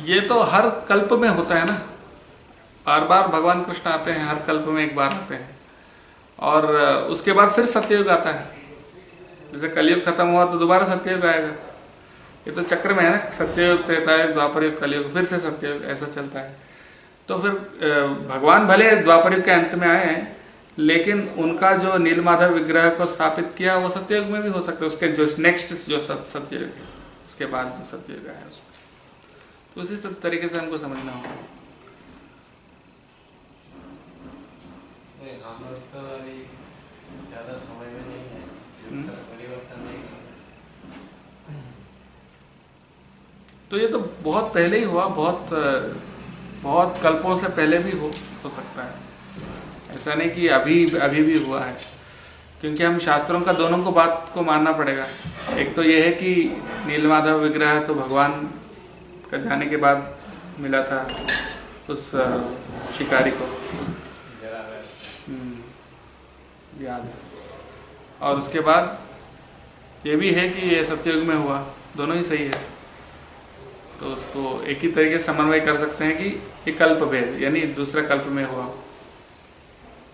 ये तो हर कल्प में होता है ना, बार बार भगवान कृष्ण आते हैं, हर कल्प में एक बार आते हैं और उसके बाद फिर सत्ययुग आता है। जैसे कलयुग खत्म हुआ तो दोबारा सत्ययुग आएगा। ये तो चक्र में है ना, सत्ययुग, त्रेतायुग, द्वापरयुग, कलयुग, फिर से सत्ययुग, ऐसा चलता है। तो फिर भगवान भले द्वापरयुग के अंत में आए हैं, लेकिन उनका जो नीलमाधव विग्रह को स्थापित किया वो सत्ययुग में भी हो सकता है। उसके जो नेक्स्ट जो सत्ययुग है, उसके बाद जो सत्ययुग आया उसमें, तो उसी तरीके से हमको समझना होगा। हम लोग तो अभी ज़्यादा समय में नहीं है, परिवर्तन नहीं है। तो ये तो बहुत पहले ही हुआ, बहुत कल्पों से पहले भी हो सकता है। ऐसा नहीं कि अभी भी हुआ है, क्योंकि हम शास्त्रों का दोनों को बात को मानना पड़ेगा। एक तो ये है कि नीलमाधव विग्रह तो भगवान का जाने के बाद मिला था उस शिकारी को, याद है। और उसके बाद ये भी है कि ये सत्ययुग में हुआ, दोनों ही सही है। तो उसको एक ही तरीके से समन्वय कर सकते हैं कि ये कल्प भेद, यानी दूसरा कल्प में हुआ।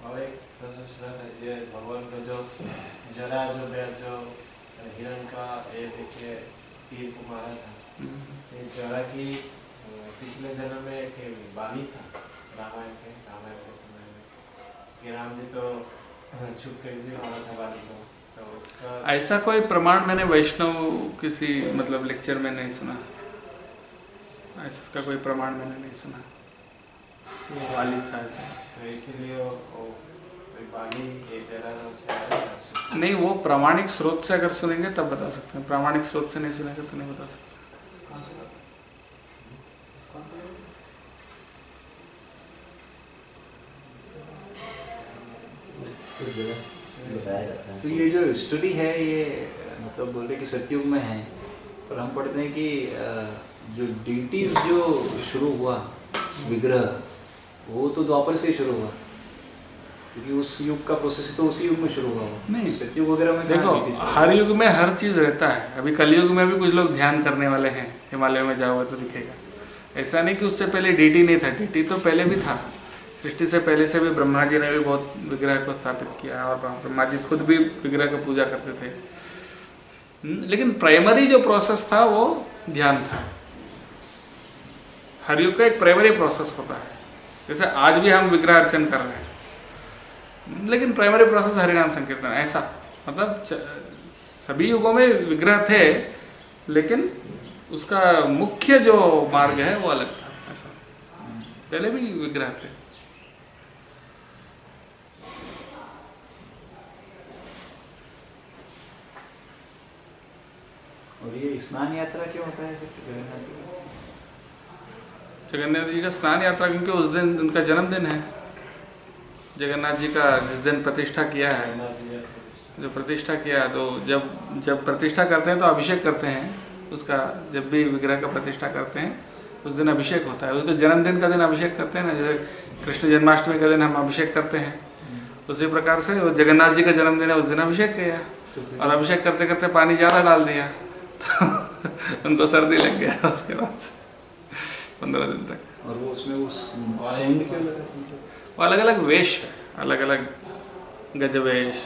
और एक प्रश्न सुना था, ये भगवान का जो जरा जो हिरण का ये देखिए तीर को मारा था, ये जरा की पिछले जन्म में एक बाली था रामायण के समय में, कि राम जी तो छुप के भी मारा था बाली को। तो उसका ऐसा कोई प्रमाण मैंने वैष्णव किसी मतलब लेक्चर में नहीं सुना, इसका कोई प्रमाण मैंने नहीं सुना वो वाली था ऐसा। तो इसीलिए वो बाली ये जरा नहीं, वो प्रामाणिक स्रोत से अगर सुनेंगे तब बता सकते हैं, प्रामाणिक स्रोत से नहीं सुनेंगे तो नहीं बता सकते। तो ये जो स्टोरी है ये मतलब बोल रहे कि सतयुग में है, पर हम पढ़ते हैं कि जो डीटीज जो शुरू हुआ विग्रह वो तो द्वापर से शुरू हुआ, क्योंकि उस युग का प्रोसेस तो उसी युग में शुरू हुआ। नहीं, सतयुग वगैरह में देखो हर युग में हर चीज़ रहता है। अभी कलयुग में भी कुछ लोग ध्यान करने वाले हैं, हिमालय में जाओगे तो दिखेगा। ऐसा नहीं कि उससे पहले डीटी नहीं था, डीटी तो पहले भी था। सृष्टि से पहले से भी ब्रह्मा जी ने भी बहुत विग्रह को स्थापित किया और ब्रह्मा जी खुद भी विग्रह को पूजा करते थे। लेकिन प्राइमरी जो प्रोसेस था वो ध्यान था। हर युग का एक प्राइमरी प्रोसेस होता है। जैसे आज भी हम विग्रह अर्चन कर रहे हैं, लेकिन प्राइमरी प्रोसेस हरिनाम संकीर्तन, ऐसा मतलब सभी युगों में विग्रह थे, लेकिन उसका मुख्य जो मार्ग है वो अलग था। ऐसा पहले भी विग्रह थे। और ये स्नान यात्रा क्यों होता है फिर जगन्नाथ जी का? जगन्नाथ जी का स्नान यात्रा क्योंकि उस दिन उनका जन्मदिन है। जगन्नाथ जी का जिस दिन प्रतिष्ठा किया है, जो प्रतिष्ठा किया, तो जब प्रतिष्ठा करते हैं तो अभिषेक करते हैं उसका। जब भी विग्रह का प्रतिष्ठा करते हैं उस दिन अभिषेक होता है। उसके जन्मदिन का दिन अभिषेक करते हैं ना, जैसे कृष्ण जन्माष्टमी का दिन हम अभिषेक करते हैं, उसी प्रकार से वो जगन्नाथ जी का जन्मदिन है, उस दिन अभिषेक किया और अभिषेक करते करते पानी ज़्यादा डाल दिया तो उनको सर्दी लग गया उसके बाद से 15 दिन तक। और वो उसमें उस सेंड क्यों लगा? वो अलग अलग वेश है, अलग अलग गजवेश,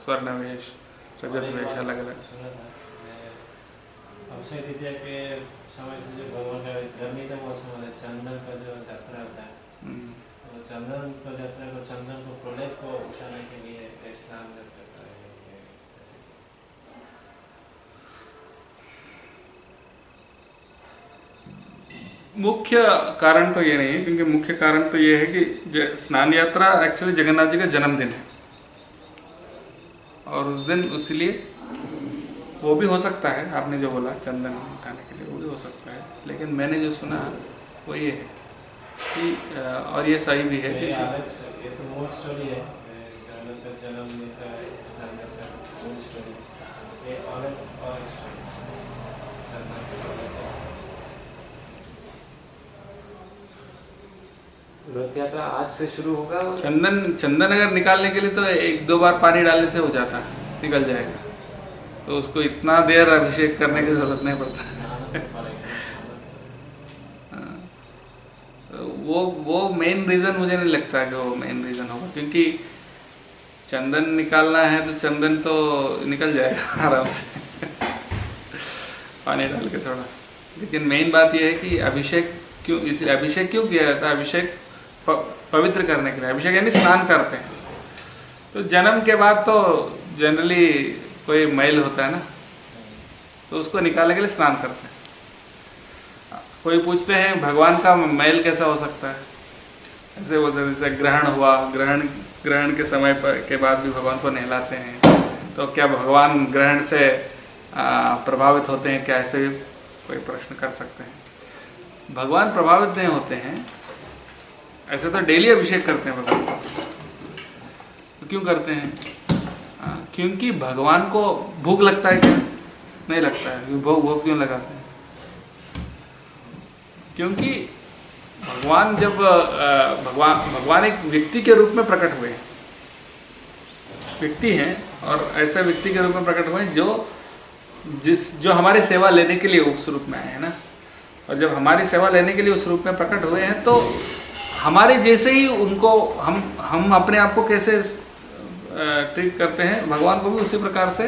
स्वर्णवेश, रजत वेश, अलग अलग। अक्षय तृतीया के समय से जो भगवान का गर्मी का मौसम है, चंदन का जो यात्रा होता है, तो चंदन को यात्रा को चंदन को प्रलेप को उठाने के लिए स्नान करता है। मुख्य कारण तो ये नहीं है, क्योंकि मुख्य कारण तो ये है कि स्नान यात्रा एक्चुअली जगन्नाथ जी का जन्मदिन है और उस दिन इसलिए वो भी हो सकता है, आपने जो बोला चंदन उठाने के लिए वो भी हो सकता है, लेकिन मैंने जो सुना वो ये है कि और ये सही भी है कि ये तो मूल स्टोरी है, जन्मदिन का स्नान यात्रा मूल स्टोरी, ये और स्टोरी रथ यात्रा आज से शुरू होगा। चंदन अगर निकालने के लिए तो 1-2 बार पानी डालने से हो जाता है, निकल जाएगा, तो उसको इतना देर अभिषेक करने की जरूरत नहीं पड़ता। वो मेन रीज़न मुझे नहीं लगता कि वो मेन रीज़न होगा, क्योंकि चंदन निकालना है तो चंदन तो निकल जाएगा आराम से पानी डाल के थोड़ा। लेकिन मेन बात यह है कि अभिषेक क्यों किया जाता है? अभिषेक पवित्र करने के लिए, अभिषेक यानी स्नान करते हैं। तो जन्म के बाद तो जनरली कोई मैल होता है ना, तो उसको निकालने के लिए स्नान करते हैं। कोई पूछते हैं भगवान का मैल कैसा हो सकता है? ऐसे बोल सकते जैसे ग्रहण हुआ, ग्रहण के समय के बाद भी भगवान को नहलाते हैं, तो क्या भगवान ग्रहण से प्रभावित होते हैं क्या? ऐसे कोई प्रश्न कर सकते हैं। भगवान प्रभावित नहीं होते हैं, ऐसे तो डेली अभिषेक करते हैं भगवान को। तो क्यों करते हैं? क्योंकि भगवान को भूख लगता है क्या? नहीं लगता है। भूख क्यों लगाते हैं? क्योंकि भगवान जब भगवान एक व्यक्ति के रूप में प्रकट हुए, व्यक्ति हैं और ऐसा व्यक्ति के रूप में प्रकट हुए जो हमारी सेवा लेने के लिए उस रूप में आए हैं ना। और जब हमारी सेवा लेने के लिए उस रूप में प्रकट हुए हैं, तो हमारे जैसे ही उनको हम अपने आप को कैसे ट्रीट करते हैं, भगवान को भी उसी प्रकार से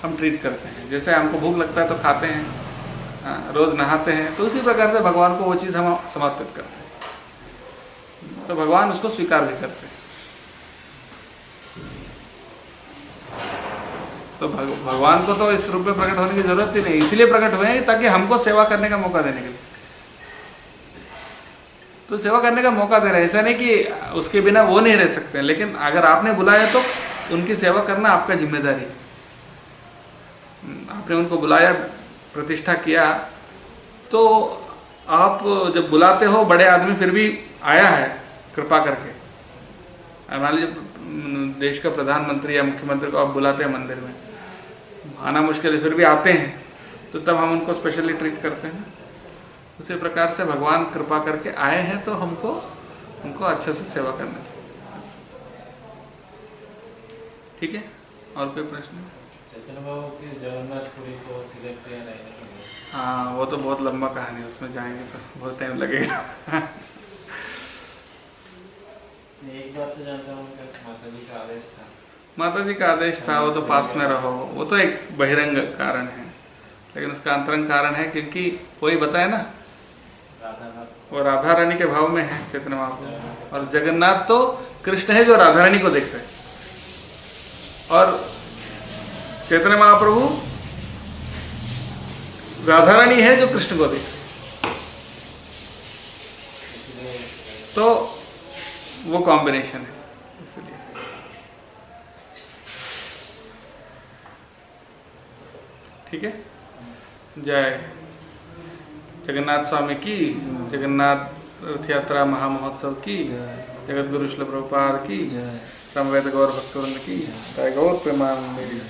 हम ट्रीट करते हैं। जैसे हमको भूख लगता है तो खाते हैं, रोज़ नहाते हैं, तो उसी प्रकार से भगवान को वो चीज़ हम समर्पित करते हैं, तो भगवान उसको स्वीकार भी करते हैं। तो भगवान को तो इस रूप में प्रकट होने की जरूरत ही नहीं, इसलिए प्रकट हुए हैं ताकि हमको सेवा करने का मौका देने के लिए। तो सेवा करने का मौका दे रहे हैं, ऐसा नहीं कि उसके बिना वो नहीं रह सकते हैं, लेकिन अगर आपने बुलाया तो उनकी सेवा करना आपका जिम्मेदारी है। आपने उनको बुलाया, प्रतिष्ठा किया, तो आप जब बुलाते हो बड़े आदमी फिर भी आया है कृपा करके, मान लीजिए देश का प्रधानमंत्री या मुख्यमंत्री को आप बुलाते हैं मंदिर में, आना मुश्किल है फिर भी आते हैं, तो तब हम उनको स्पेशली ट्रीट करते हैं। उसी प्रकार से भगवान कृपा करके आए हैं तो हमको उनको अच्छे से सेवा करना चाहिए। ठीक है, और कोई प्रश्न? चैतन्य बाबू की जगन्नाथपुरी को सिलेक्ट किया नहीं। हाँ, वो तो बहुत लंबा कहानी है, उसमें जाएंगे तो बहुत टाइम लगेगा। एक बात तो जानता हूँ कि माता जी का आदेश था। माता जी का आदेश था, वो तो पास में रहो, वो तो एक बहिरंग कारण है, लेकिन उसका अंतरंग कारण है क्योंकि वही बताया ना, वो राधा रानी के भाव में है चैतन्य महाप्रभु, और जगन्नाथ तो कृष्ण है जो राधा रानी को देखते हैं, और चैतन्य महाप्रभु राधा रानी है जो कृष्ण को देखते हैं। तो वो कॉम्बिनेशन है, इसलिए। ठीक है। जय। जगन्नाथ स्वामी की, जगन्नाथ रथ यात्रा महामहोत्सव की, जगत गुरु श्रील प्रभुपाद की, समवेत गौर भक्तवृंद की, गौर प्रेमानंद।